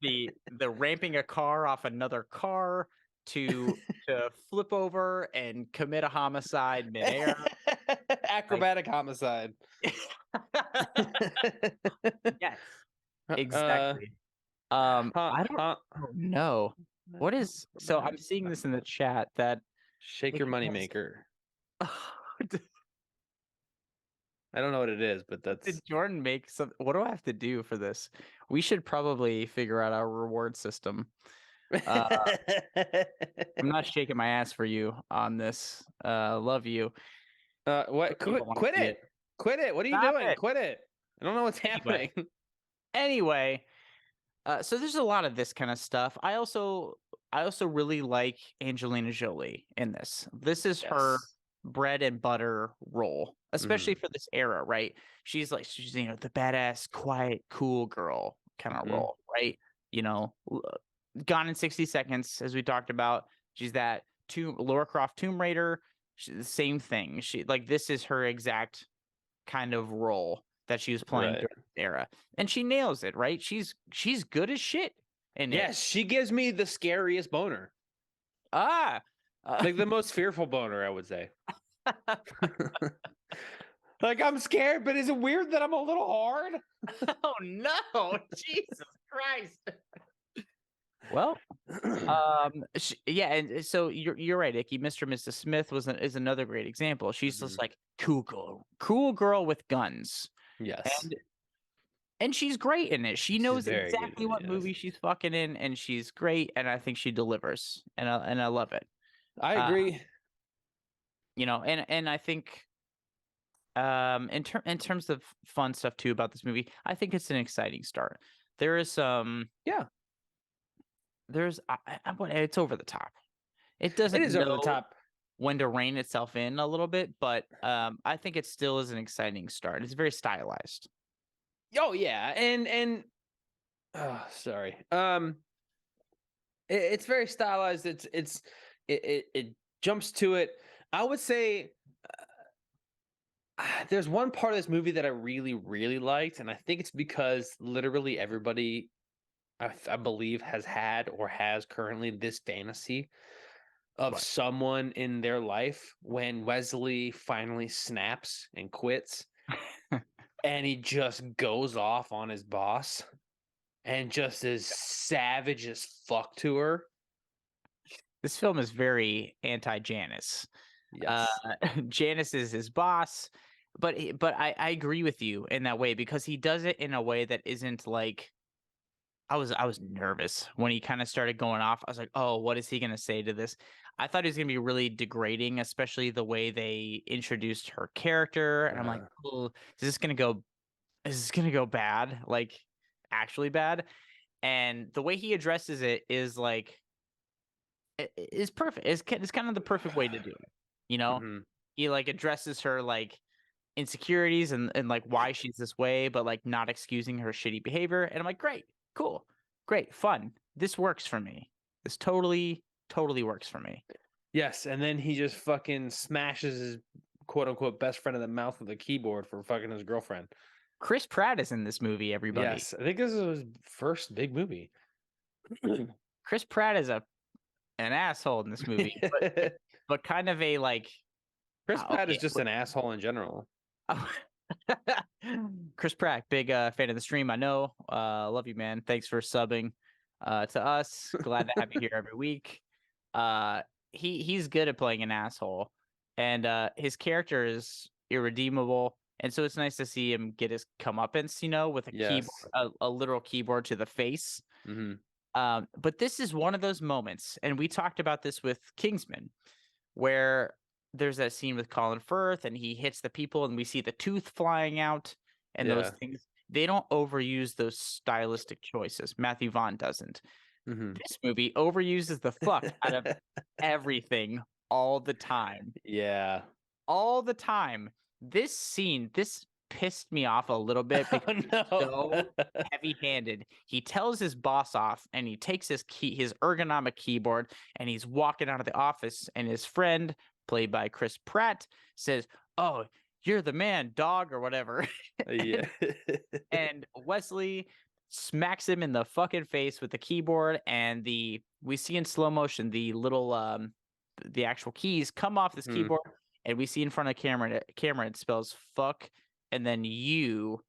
the ramping a car off another car to flip over and commit a homicide midair. Acrobatic homicide. Yes, exactly. I don't know what is. So I'm seeing this in the chat that shake your moneymaker. I don't know what it is, but that's. Did Jordan make some? What do I have to do for this? We should probably figure out our reward system. I'm not shaking my ass for you on this. Love you. What? Quit it! Quit it! What are you doing? Quit it! I don't know what's happening. Anyway, so there's a lot of this kind of stuff. I also really like Angelina Jolie in this. This is her bread and butter role, especially for this era, right? She's the badass, quiet, cool girl kind of role, right? Gone in 60 Seconds, as we talked about. She's that Lara Croft Tomb Raider. The same thing. This is her exact kind of role that she was playing during this era, and she nails it, right? She's good as shit. And yes, she gives me the scariest boner. Like the most fearful boner, I would say. Like, I'm scared, but is it weird that I'm a little hard? Oh no, Jesus Christ. Well, yeah, and so you're right, Icky. Mr. and Mrs. Smith is another great example. She's just like cool girl with guns. Yes. And she's great in it. She knows exactly what movie she's fucking in, and she's great, and I think she delivers. And I love it. I agree. And I think in terms of fun stuff too about this movie, I think it's an exciting start. There is it's over the top. It doesn't over the top when to rein itself in a little bit, but I think it still is an exciting start. It's very stylized. Oh yeah, and sorry. It's very stylized. It jumps to it. I would say there's one part of this movie that I really, really liked, and I think it's because literally everybody I believe has had or has currently this fantasy of someone in their life when Wesley finally snaps and quits and he just goes off on his boss and just is savage as fuck to her. This film is very anti-Janice. Yes. Janice is his boss, but I agree with you in that way because he does it in a way that isn't like I was nervous when he kind of started going off. I was like, "Oh, what is he going to say to this?" I thought he was going to be really degrading, especially the way they introduced her character, and I'm like, "Oh, is this going to go bad? Like actually bad?" And the way he addresses it is like is perfect. It's kind of the perfect way to do it. You know, he like addresses her like insecurities and like why she's this way, but like not excusing her shitty behavior. And I'm like, great, cool, great, fun. This works for me. This totally works for me. Yes, and then he just fucking smashes his quote unquote best friend in the mouth with a keyboard for fucking his girlfriend. Chris Pratt is in this movie, everybody. Yes, I think this is his first big movie. Chris Pratt is an asshole in this movie, but kind of a like Chris Pratt is just an asshole in general. Chris Pratt, big fan of the stream. I know. Love you, man. Thanks for subbing to us. Glad to have you here every week. He's good at playing an asshole, and his character is irredeemable. And so it's nice to see him get his comeuppance, you know, with a keyboard, a literal keyboard to the face. But this is one of those moments, and we talked about this with Kingsman, where there's that scene with Colin Firth and he hits the people and we see the tooth flying out and those things. They don't overuse those stylistic choices. Matthew Vaughn doesn't. This movie overuses the fuck out of everything all the time. Yeah. All the time. This scene, this pissed me off a little bit because it's so heavy-handed. He tells his boss off and he takes his ergonomic keyboard and he's walking out of the office and his friend, played by Chris Pratt, says, "Oh, you're the man, dog," or whatever. Yeah. And Wesley smacks him in the fucking face with the keyboard, and we see in slow motion the little the actual keys come off this keyboard, and we see in front of the camera it spells fuck, and then U,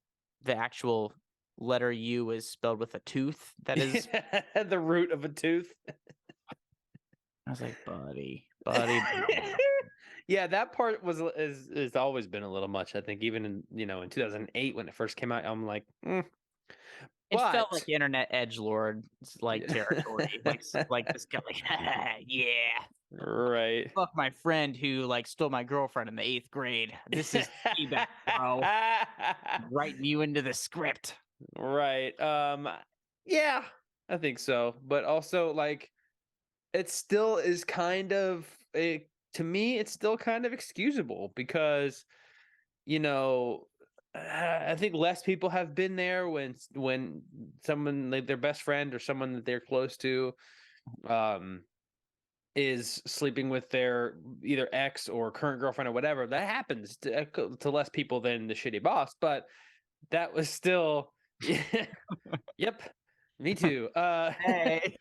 the actual letter U is spelled with a tooth. That is the root of a tooth. I was like, buddy. Yeah, that part is always been a little much. I think even in in 2008 when it first came out, I'm like, It felt like internet edgelord like territory, like this guy, like, yeah, right. Fuck my friend who like stole my girlfriend in the 8th grade. This is feedback, bro. Writing you into the script, right? Yeah, I think so, but also like, it still is kind of to me, it's still kind of excusable because I think less people have been there when someone like their best friend or someone that they're close to is sleeping with their either ex or current girlfriend or whatever. That happens to less people than the shitty boss, but that was still yep, me too. Hey.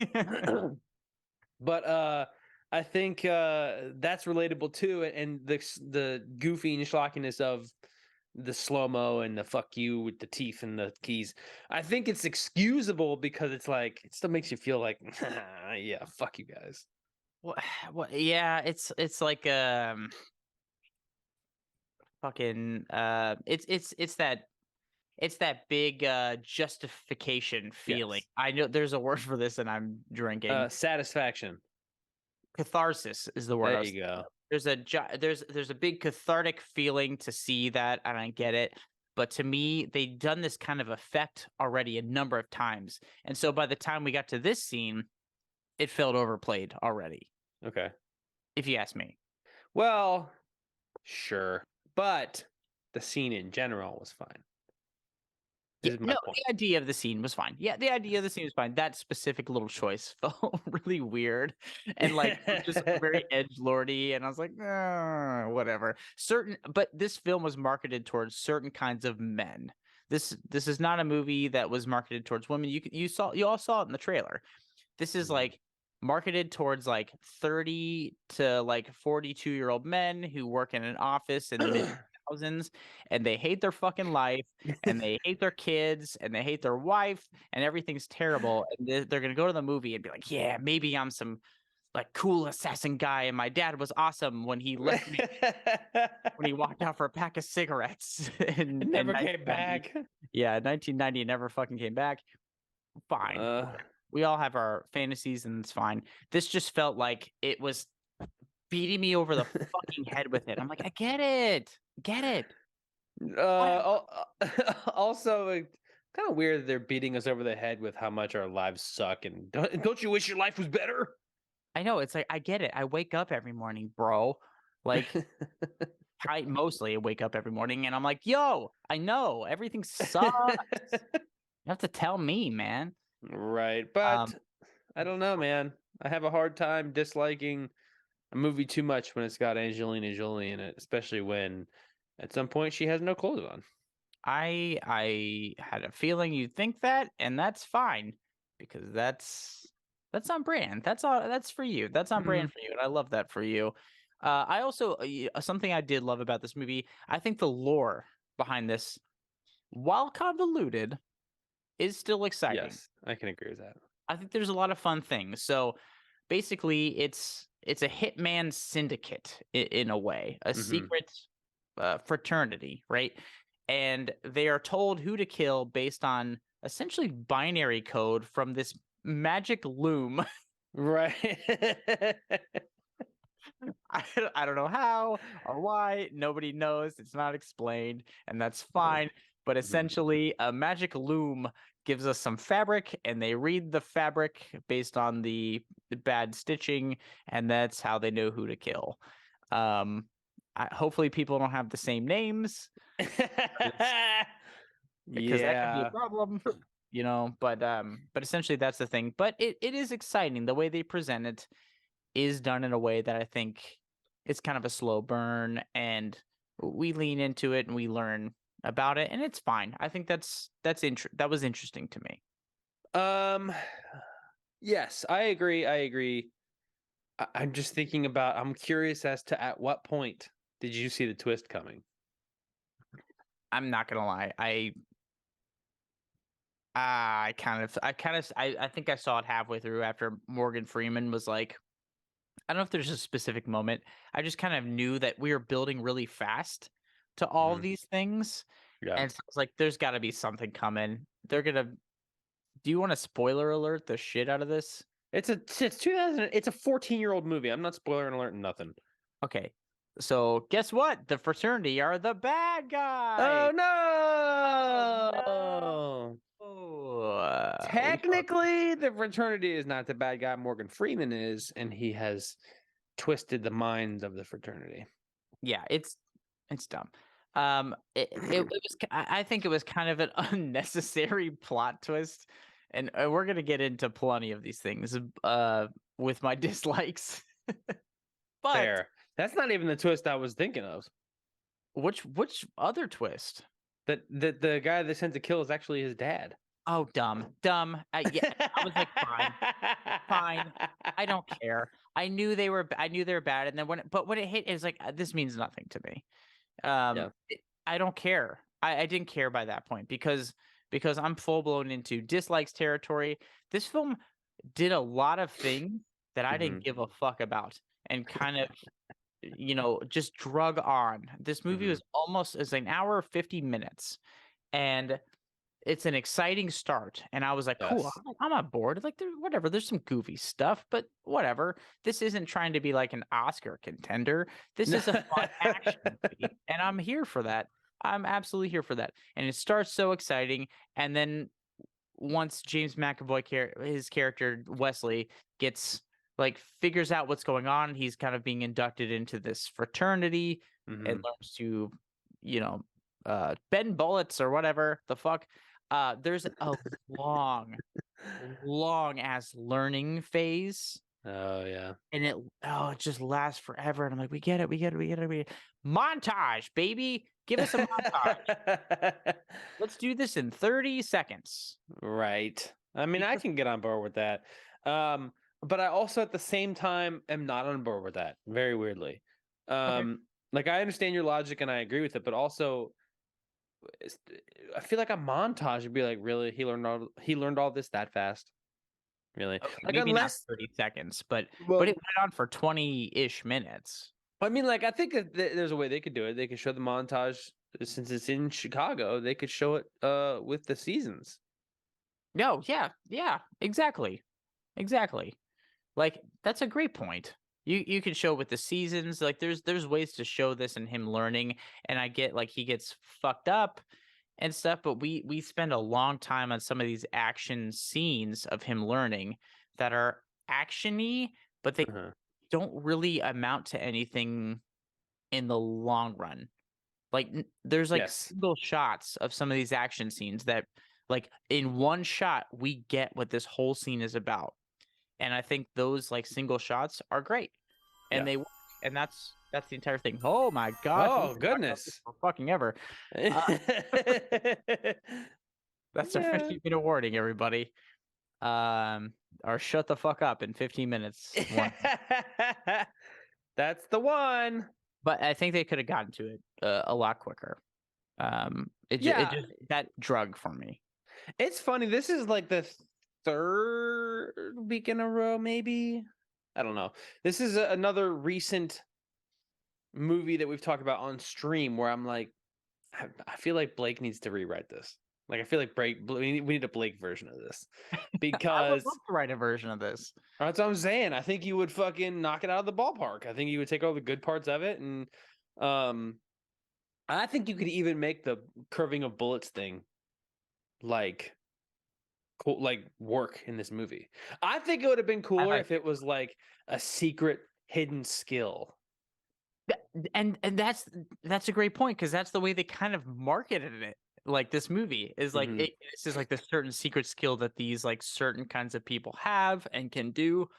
But I think that's relatable too, and the goofy and schlockiness of the slow-mo and the fuck you with the teeth and the keys. I think it's excusable because it's like it still makes you feel like yeah, fuck you guys. What yeah, it's like fucking it's that big justification feeling. Yes. I know there's a word for this and I'm drinking. Satisfaction. Catharsis is the word. There you go. There's a big cathartic feeling to see that, and I get it. But to me, they've done this kind of effect already a number of times. And so by the time we got to this scene, it felt overplayed already. Okay. If you ask me. Well, sure. But the scene in general was fine. This is my No, point. the idea of the scene was fine. Yeah, the idea of the scene was fine. That specific little choice felt really weird and like just very edgelordy. And I was like, whatever. But this film was marketed towards certain kinds of men. This is not a movie that was marketed towards women. You all saw it in the trailer. This is like marketed towards like 30 to like 42-year-old men who work in an office in the mid thousands, and they hate their fucking life, and they hate their kids, and they hate their wife, and everything's terrible. And they're gonna go to the movie and be like, yeah, maybe I'm some like cool assassin guy, and my dad was awesome when he left me when he walked out for a pack of cigarettes. And It never came back. Yeah, 1990 never fucking came back. Fine. We all have our fantasies, and it's fine. This just felt like it was beating me over the fucking head with it. I'm like, I get it. Get it. Also, kind of weird that they're beating us over the head with how much our lives suck. And don't you wish your life was better? I know. It's like, I get it. I wake up every morning, bro. Like, I mostly wake up every morning and I'm like, yo, I know everything sucks. You have to tell me, man. Right. But I don't know, man. I have a hard time disliking a movie too much when it's got Angelina Jolie in it, especially when at some point she has no clothes on. I had a feeling you'd think that, and that's fine because that's on brand. That's for you. That's on brand for you, and I love that for you. I also something I did love about this movie. I think the lore behind this, while convoluted, is still exciting. Yes, I can agree with that. I think there's a lot of fun things. So basically, it's a hitman syndicate in a way, a secret fraternity, right? And they are told who to kill based on essentially binary code from this magic loom. Right. I don't know how or why. Nobody knows. It's not explained, and that's fine. But essentially, a magic loom gives us some fabric, and they read the fabric based on the bad stitching, and that's how they know who to kill. Hopefully, people don't have the same names because that could be a problem, you know. But essentially, that's the thing. But it is exciting. The way they present it is done in a way that I think it's kind of a slow burn, and we lean into it and we learn about it, and it's fine. I think that was interesting to me. Yes, I agree. I'm just thinking about, I'm curious as to at what point did you see the twist coming? I'm not gonna lie. I think I saw it halfway through after Morgan Freeman was like, I don't know if there's a specific moment. I just kind of knew that we were building really fast to all of these things. Yeah. And so it's like, there's got to be something coming. They're going to. Do you want to spoiler alert the shit out of this? It's 2000. It's a 14-year-old movie. I'm not spoiler alert nothing. Okay. So guess what? The fraternity are the bad guys. Oh no! Technically, the fraternity is not the bad guy. Morgan Freeman is, and he has twisted the minds of the fraternity. Yeah, it's dumb. It was. I think it was kind of an unnecessary plot twist, and we're gonna get into plenty of these things. With my dislikes. But fair. That's not even the twist I was thinking of. Which other twist? That the guy they sent to kill is actually his dad. Oh, dumb. Yeah, I was like, fine. I don't care. I knew they were bad, and then when it hit, it's like, this means nothing to me. I don't care. I didn't care by that point because I'm full blown into dislikes territory. This film did a lot of things that I didn't give a fuck about, and kind of, just drug on. This movie was it's an hour 50 minutes, and it's an exciting start, and I was like, cool, I'm on board. Like, whatever, there's some goofy stuff, but whatever. This isn't trying to be like an Oscar contender. This is a fun action movie, and I'm here for that. I'm absolutely here for that. And it starts so exciting, and then once James McAvoy, his character Wesley, figures out what's going on, he's kind of being inducted into this fraternity and learns to, bend bullets or whatever the fuck. There's a long, long ass learning phase. Oh yeah. And it just lasts forever. And I'm like, we get it. Montage, baby. Give us a montage. Let's do this in 30 seconds. Right. I mean, I can get on board with that. But I also at the same time am not on board with that. Very weirdly. Like I understand your logic and I agree with it, but also I feel like a montage would be like, really? He learned all this that fast? Really? Okay, Like maybe unless not 30 seconds, but it well, went on for 20-ish minutes. I mean, like I think that there's a way they could do it. They could show the montage since it's in Chicago. They could show it with the seasons. No, yeah, exactly. Like that's a great point. You can show with the seasons. Like there's ways to show this and him learning. And I get like he gets fucked up and stuff, but we spend a long time on some of these action scenes of him learning that are actiony, but they don't really amount to anything in the long run. Like there's like single shots of some of these action scenes that like in one shot we get what this whole scene is about. And I think those like single shots are great. And they work. And that's the entire thing. Oh my gosh. Oh goodness. For fucking ever. That's a 15-minute warning, everybody. Or shut the fuck up in 15 minutes. That's the one. But I think they could have gotten to it a lot quicker. It just that drug for me. It's funny. This is like the third week in a row, maybe. I don't know. This is another recent movie that we've talked about on stream where I'm like, I feel like Blake needs to rewrite this. Like I feel like we need a Blake version of this because I would love to write a version of this. That's what I'm saying. I think you would fucking knock it out of the ballpark. I think you would take all the good parts of it, and I think you could even make the curving of bullets thing like cool, like work in this movie. I think it would have been cooler if it was like a secret hidden skill. And that's a great point because that's the way they kind of marketed it. Like this movie is like this is like the certain secret skill that these like certain kinds of people have and can do,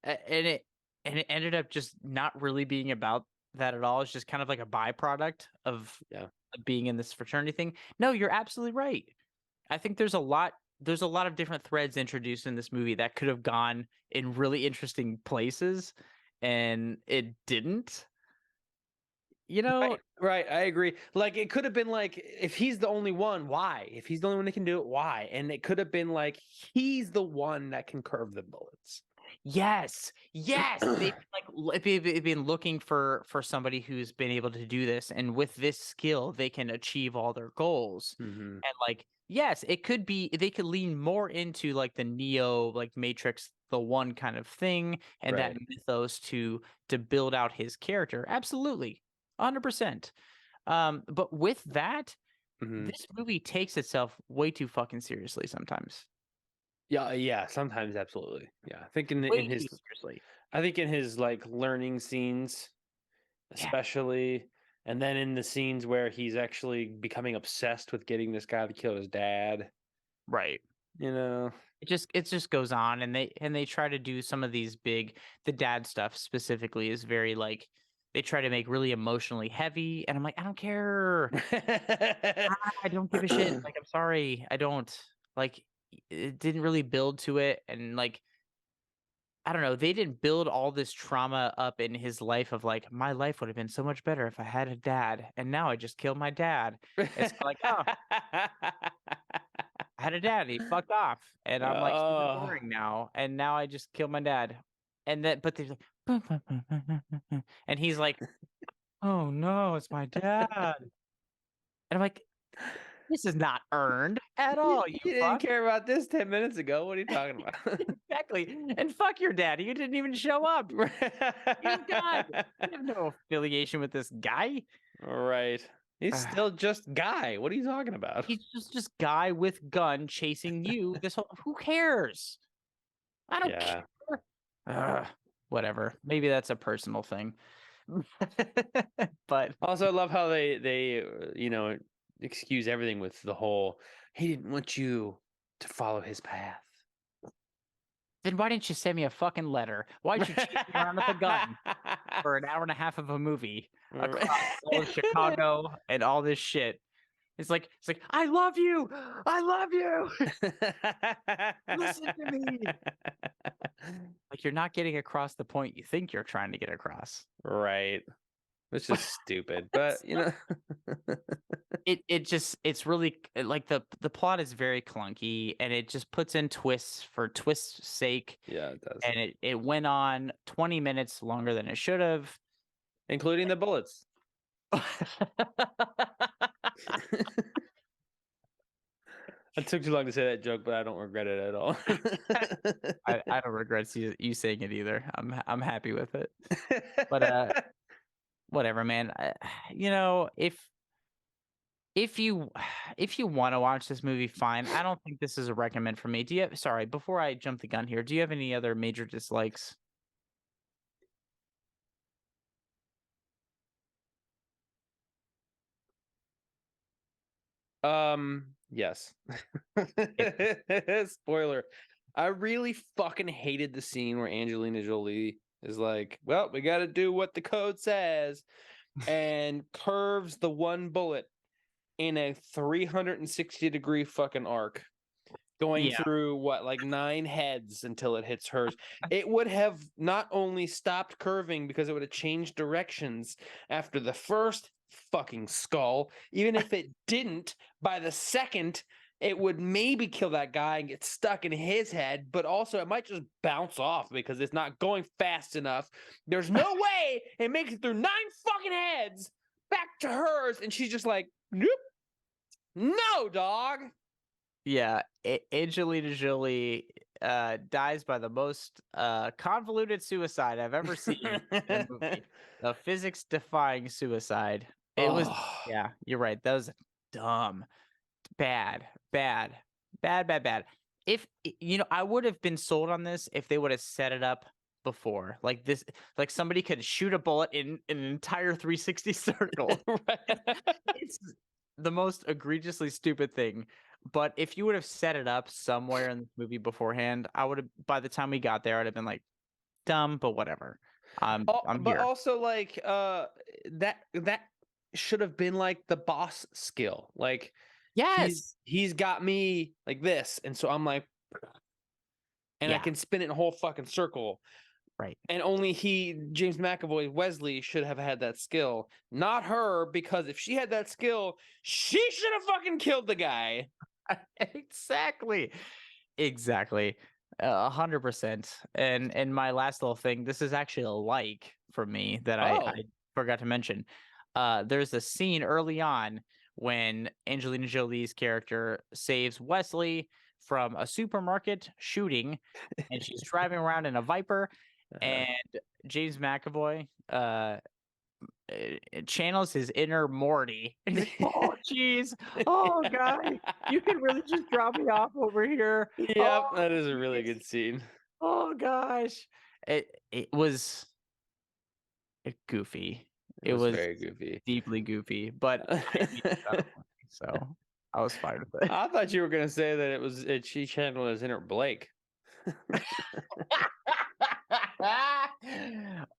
and it ended up just not really being about that at all. It's just kind of like a byproduct of being in this fraternity thing. No, you're absolutely right. I think there's a lot of different threads introduced in this movie that could have gone in really interesting places, and it didn't. You know, right. I agree. Like it could have been like if he's the only one, why? If he's the only one that can do it, why? And it could have been like he's the one that can curve the bullets. Yes. They've been looking for somebody who's been able to do this, and with this skill, they can achieve all their goals. And like, yes, it could be they could lean more into like the Neo, like Matrix, the one kind of thing, and that mythos to build out his character. Absolutely. 100%. But with that, this movie takes itself way too fucking seriously sometimes. Yeah, sometimes absolutely. Yeah, I think in his seriously. I think in his like learning scenes, especially, and then in the scenes where he's actually becoming obsessed with getting this guy to kill his dad. Right. You know, it just goes on, and they try to do some of these big the dad stuff specifically is very like they try to make really emotionally heavy, and I'm like, I don't care. I don't give a shit. Like, I'm sorry. I don't like it didn't really build to it, and like I don't know, they didn't build all this trauma up in his life of like my life would have been so much better if I had a dad, and now I just killed my dad. It's like, oh, I had a dad, he fucked off, and I'm like super boring now, and now I just killed my dad. And then but they're like and he's like, oh no, it's my dad. And I'm like, this is not earned at all. You didn't care about this 10 minutes ago. What are you talking about? Exactly. And fuck your dad. You didn't even show up. You have no affiliation with this guy. Right. He's still just guy. What are you talking about? He's just guy with gun chasing you. Who cares? I don't care. Whatever. Maybe that's a personal thing. But also I love how they excuse everything with the whole He didn't want you to follow his path. Then why didn't you send me a fucking letter? Why'd you chase me around with a gun for an hour and a half of a movie across all of Chicago and all this shit? It's like I love you. I love you. Listen to me. Like you're not getting across the point you think you're trying to get across. Right. It's just stupid, but you know, it's really like the plot is very clunky and it just puts in twists for twists' sake. Yeah, it does. And it went on 20 minutes longer than it should have, including the bullets. It took too long to say that joke, but I don't regret it at all. I don't regret you saying it either. I'm happy with it. But whatever, man. You know, if you want to watch this movie, fine. I don't think this is a recommend for me. Sorry, before I jump the gun here, do you have any other major dislikes? Yes. Spoiler. I really fucking hated the scene where Angelina Jolie is like, well, we got to do what the code says, and curves the one bullet in a 360-degree fucking arc, going through what, like 9 heads until it hits hers. It would have not only stopped curving because it would have changed directions after the first fucking skull, even if it didn't, by the second it would maybe kill that guy and get stuck in his head, but also it might just bounce off because it's not going fast enough. There's no way it makes it through 9 fucking heads back to hers, and she's just like, nope, no, dog. Yeah, Angelina Jolie dies by the most convoluted suicide I've ever seen in a movie. A physics-defying suicide. It was, yeah, you're right. That was dumb, bad. If you know, I would have been sold on this if they would have set it up before, like this, like somebody could shoot a bullet in an entire 360 circle. It's the most egregiously stupid thing. But if you would have set it up somewhere in the movie beforehand, I would have. By the time we got there, I'd have been like, dumb, but whatever. I'm but here. also like that should have been like the boss skill. Like, yes, he's got me like this, and so I'm like, and I can spin it in a whole fucking circle. Right. And only James McAvoy, Wesley, should have had that skill, not her, because if she had that skill, she should have fucking killed the guy. Exactly. 100%. And my last little thing, this is actually a like for me that I forgot to mention. There's a scene early on when Angelina Jolie's character saves Wesley from a supermarket shooting, and she's driving around in a Viper, and James McAvoy channels his inner Morty. He's like, oh, jeez. Oh, guy. You can really just drop me off over here. Yep, that is a really good scene. Oh, gosh. It was goofy. It was very goofy. Deeply goofy, but so I was fine with it. I thought you were going to say that she channeled his inner Blake.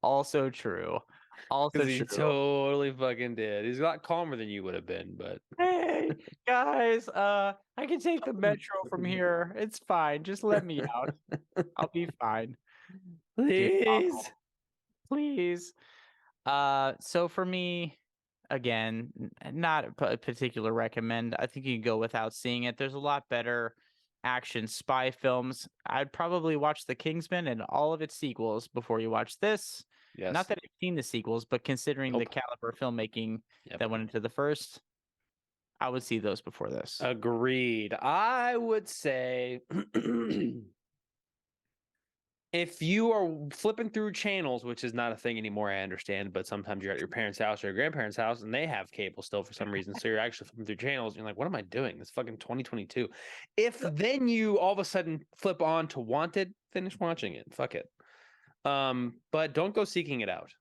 Also true. Also he true. Totally fucking did. He's a lot calmer than you would have been, but hey guys, I can take the metro from here. It's fine. Just let me out. I'll be fine. Please. Please. So for me, again, not a particular recommend. I think you can go without seeing it. There's a lot better action spy films. I'd probably watch The Kingsman and all of its sequels before you watch this. Yes. Not that I've seen the sequels, but considering the caliber of filmmaking that went into the first, I would see those before this. Agreed. I would say if you are flipping through channels, which is not a thing anymore, I understand, but sometimes you're at your parents' house or your grandparents' house and they have cable still for some reason. So you're actually flipping through channels and you're like, what am I doing? It's fucking 2022. If then you all of a sudden flip on to Wanted, finish watching it. Fuck it. But don't go seeking it out.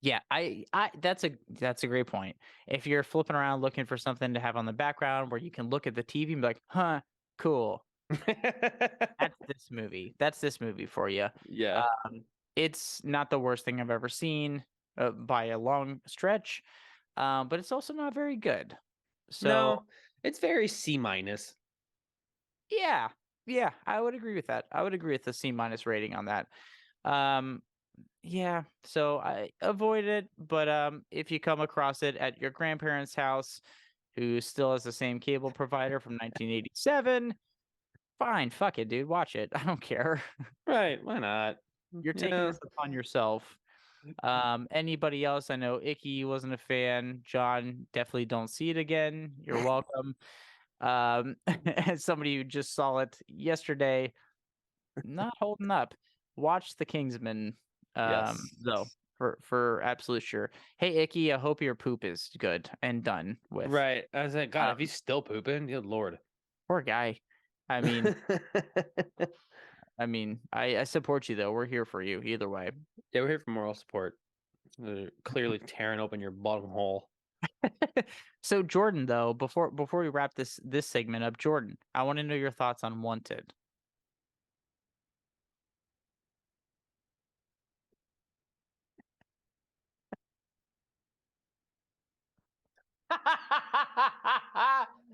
Yeah, I that's a great point. If you're flipping around looking for something to have on the background where you can look at the TV and be like, "Huh, cool." That's this movie. That's this movie for you. Yeah. It's not the worst thing I've ever seen by a long stretch, but it's also not very good. So No, it's very C minus. yeah, yeah, I would agree with that. I would agree with the C minus rating on that. Um, yeah, so I avoid it, but if you come across it at your grandparents' house, who still has the same cable provider from 1987, fine, fuck it, dude, watch it. I don't care. Right? Why not? You're taking Yeah. this upon yourself. Anybody else? I know Icky wasn't a fan. John, definitely don't see it again. You're welcome. As somebody who just saw it yesterday, not holding up. Watch the Kingsman, Yes. though, for absolute sure. Hey, Icky, I hope your poop is good and done with. Right. I was like, God, if Um, he's still pooping, good lord. Poor guy. I mean, I support you though. We're here for you either way. Yeah, we're here for moral support. Clearly tearing open your bottom hole. So Jordan, though, before we wrap this segment up, Jordan, I want to know your thoughts on Wanted.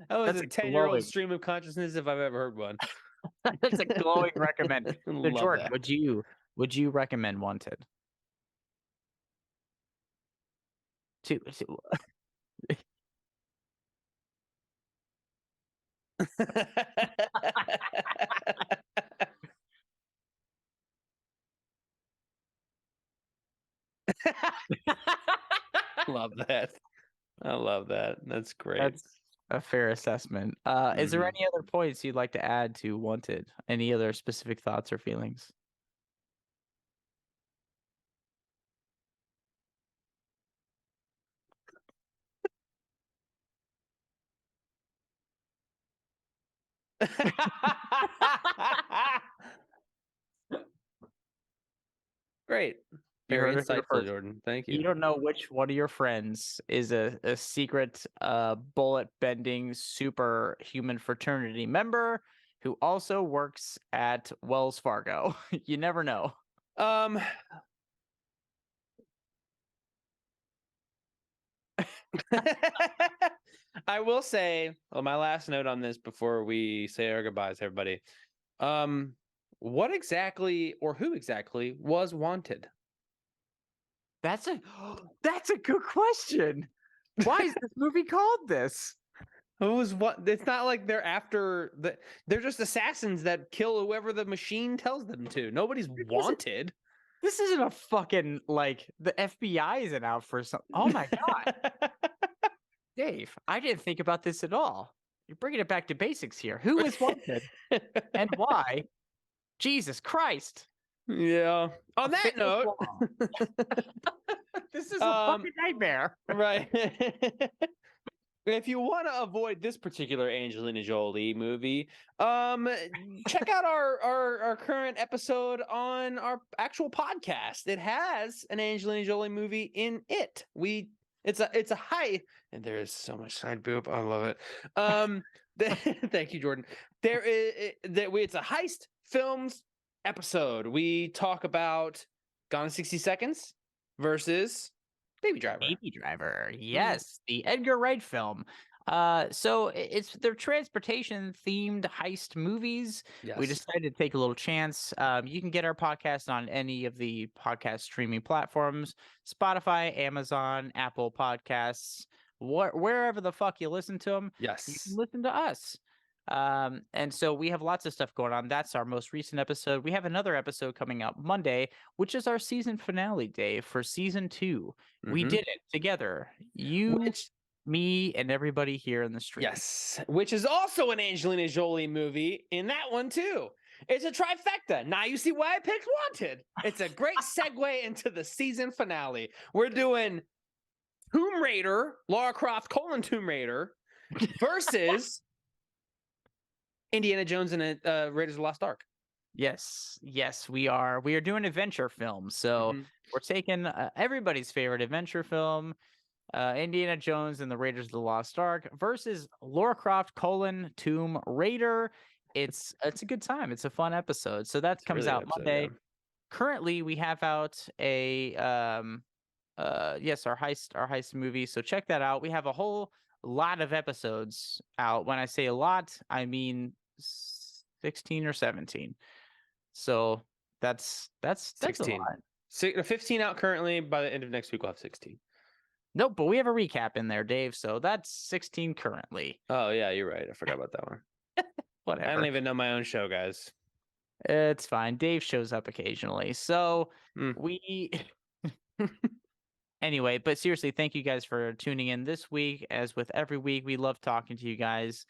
That was That's a a 10-year-old glowing. stream of consciousness if I've ever heard one. That's a glowing recommend. So Love Jordan, that. would you recommend Wanted? To Love that. I love that. That's great. That's a fair assessment. Is there any other points you'd like to add to Wanted? Any other specific thoughts or feelings? Great. You Very heard it here insightful, first. Jordan. Thank You you. don't know which one of your friends is a secret bullet bending superhuman fraternity member who also works at Wells Fargo. You never know. I will say, well, my last note on this before we say our goodbyes, everybody. What exactly or who exactly was Wanted? That's a good question. Why is this movie called this? Who's what? It's not like they're after the. They're just assassins that kill whoever the machine tells them to. Nobody's wanted. This isn't a fucking like the FBI isn't out for some. Oh my god, Dave! I didn't think about this at all. You're bringing it back to basics here. Who is wanted and why? Jesus Christ! Yeah. On that note, this is a fucking nightmare. Right. If you want to avoid this particular Angelina Jolie movie, check out our current episode on our actual podcast. It has an Angelina Jolie movie in it. It's a high, and there is so much side boob. I love it. Thank you, Jordan. It's a heist films episode. We talk about Gone in 60 Seconds versus Baby Driver. Baby Driver, yes, the Edgar Wright film. So they're transportation themed heist movies. We Yes. decided to take a little chance. You can get our podcast on any of the podcast streaming platforms: Spotify, Amazon, Apple Podcasts, wherever the fuck you listen to them. You Yes. can listen to us. And so we have lots of stuff going on. That's our most recent episode. We have another episode coming out Monday, which is our season finale day for season 2. We Mhm. did it together. You, me, and everybody here in the stream. Yes, which is also an Angelina Jolie movie in that one too. It's a trifecta. Now you see why I picked Wanted. It's a great segue into the season finale. We're doing Tomb Raider, Lara Croft : Tomb Raider versus Indiana Jones and Raiders of the Lost Ark. Yes, yes, we are. We are doing adventure films. So we're taking everybody's favorite adventure film, Indiana Jones and the Raiders of the Lost Ark versus Lara Croft: Tomb Raider. It's a good time. It's a fun episode. So that It's a comes really good out episode, Monday. yeah. Currently, we have out a yes, our heist movie. So check that out. We have a whole lot of episodes out. When I say a lot, I mean 16 or 17. So that's a 16. lot. 15 out currently. By the end of next week, we'll have 16. Nope, but we have a recap in there, Dave. So that's 16 currently. Oh yeah, you're right. I forgot about that one. Whatever. I don't even know my own show, guys. It's fine. Dave shows up occasionally. So we anyway, but seriously, thank you guys for tuning in this week. As with every week, we love talking to you guys.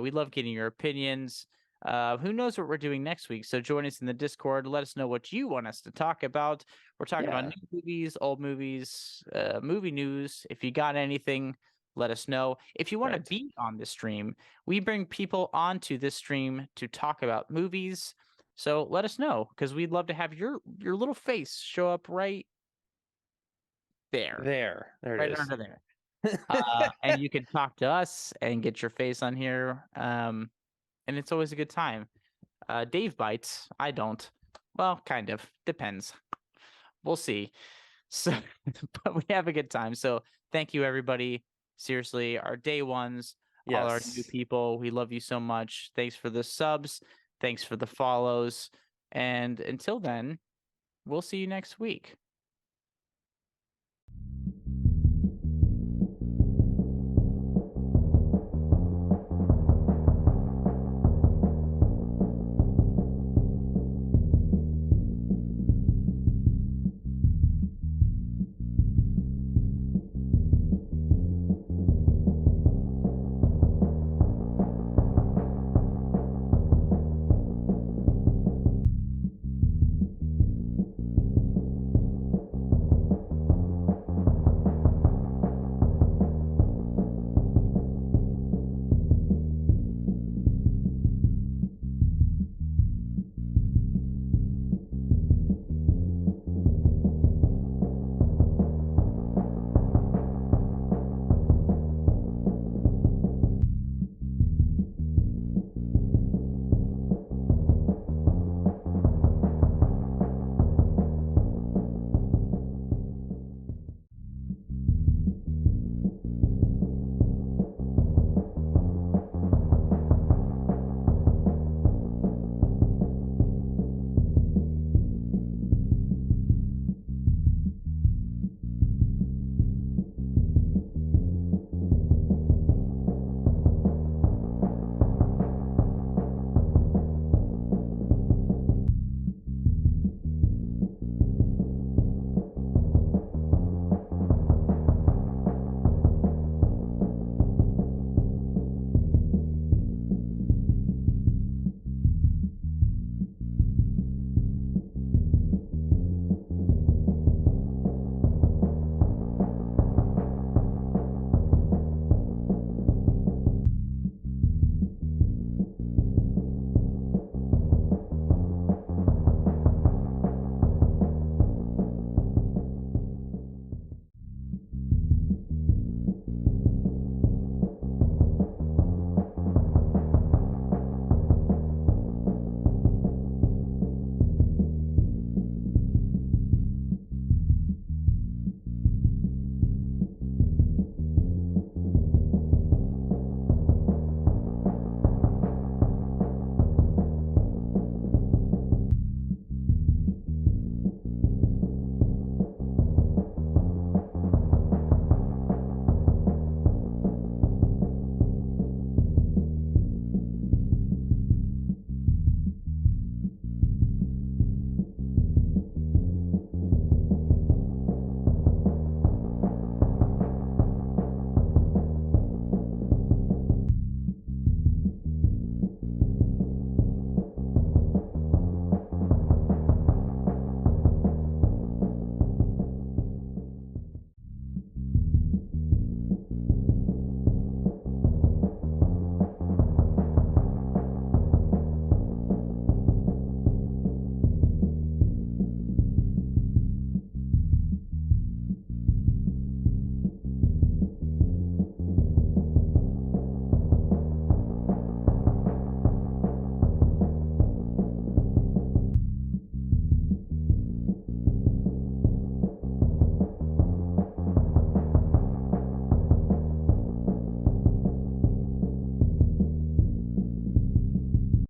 We love getting your opinions. Who knows what we're doing next week? So join us in the Discord. Let us know what you want us to talk about. We're talking about new movies, old movies, movie news. If you got anything, let us know. If you want to be on the stream, we bring people onto this stream to talk about movies. So let us know, because we'd love to have your little face show up right there. There it right is. under there. And you can talk to us and get your face on here. And it's always a good time. Dave bites. I don't. Well, kind of. Depends. We'll see. So, but we have a good time. So thank you, everybody. Seriously, our day ones, all our new Yes. people. We love you so much. Thanks for the subs. Thanks for the follows. And until then, we'll see you next week.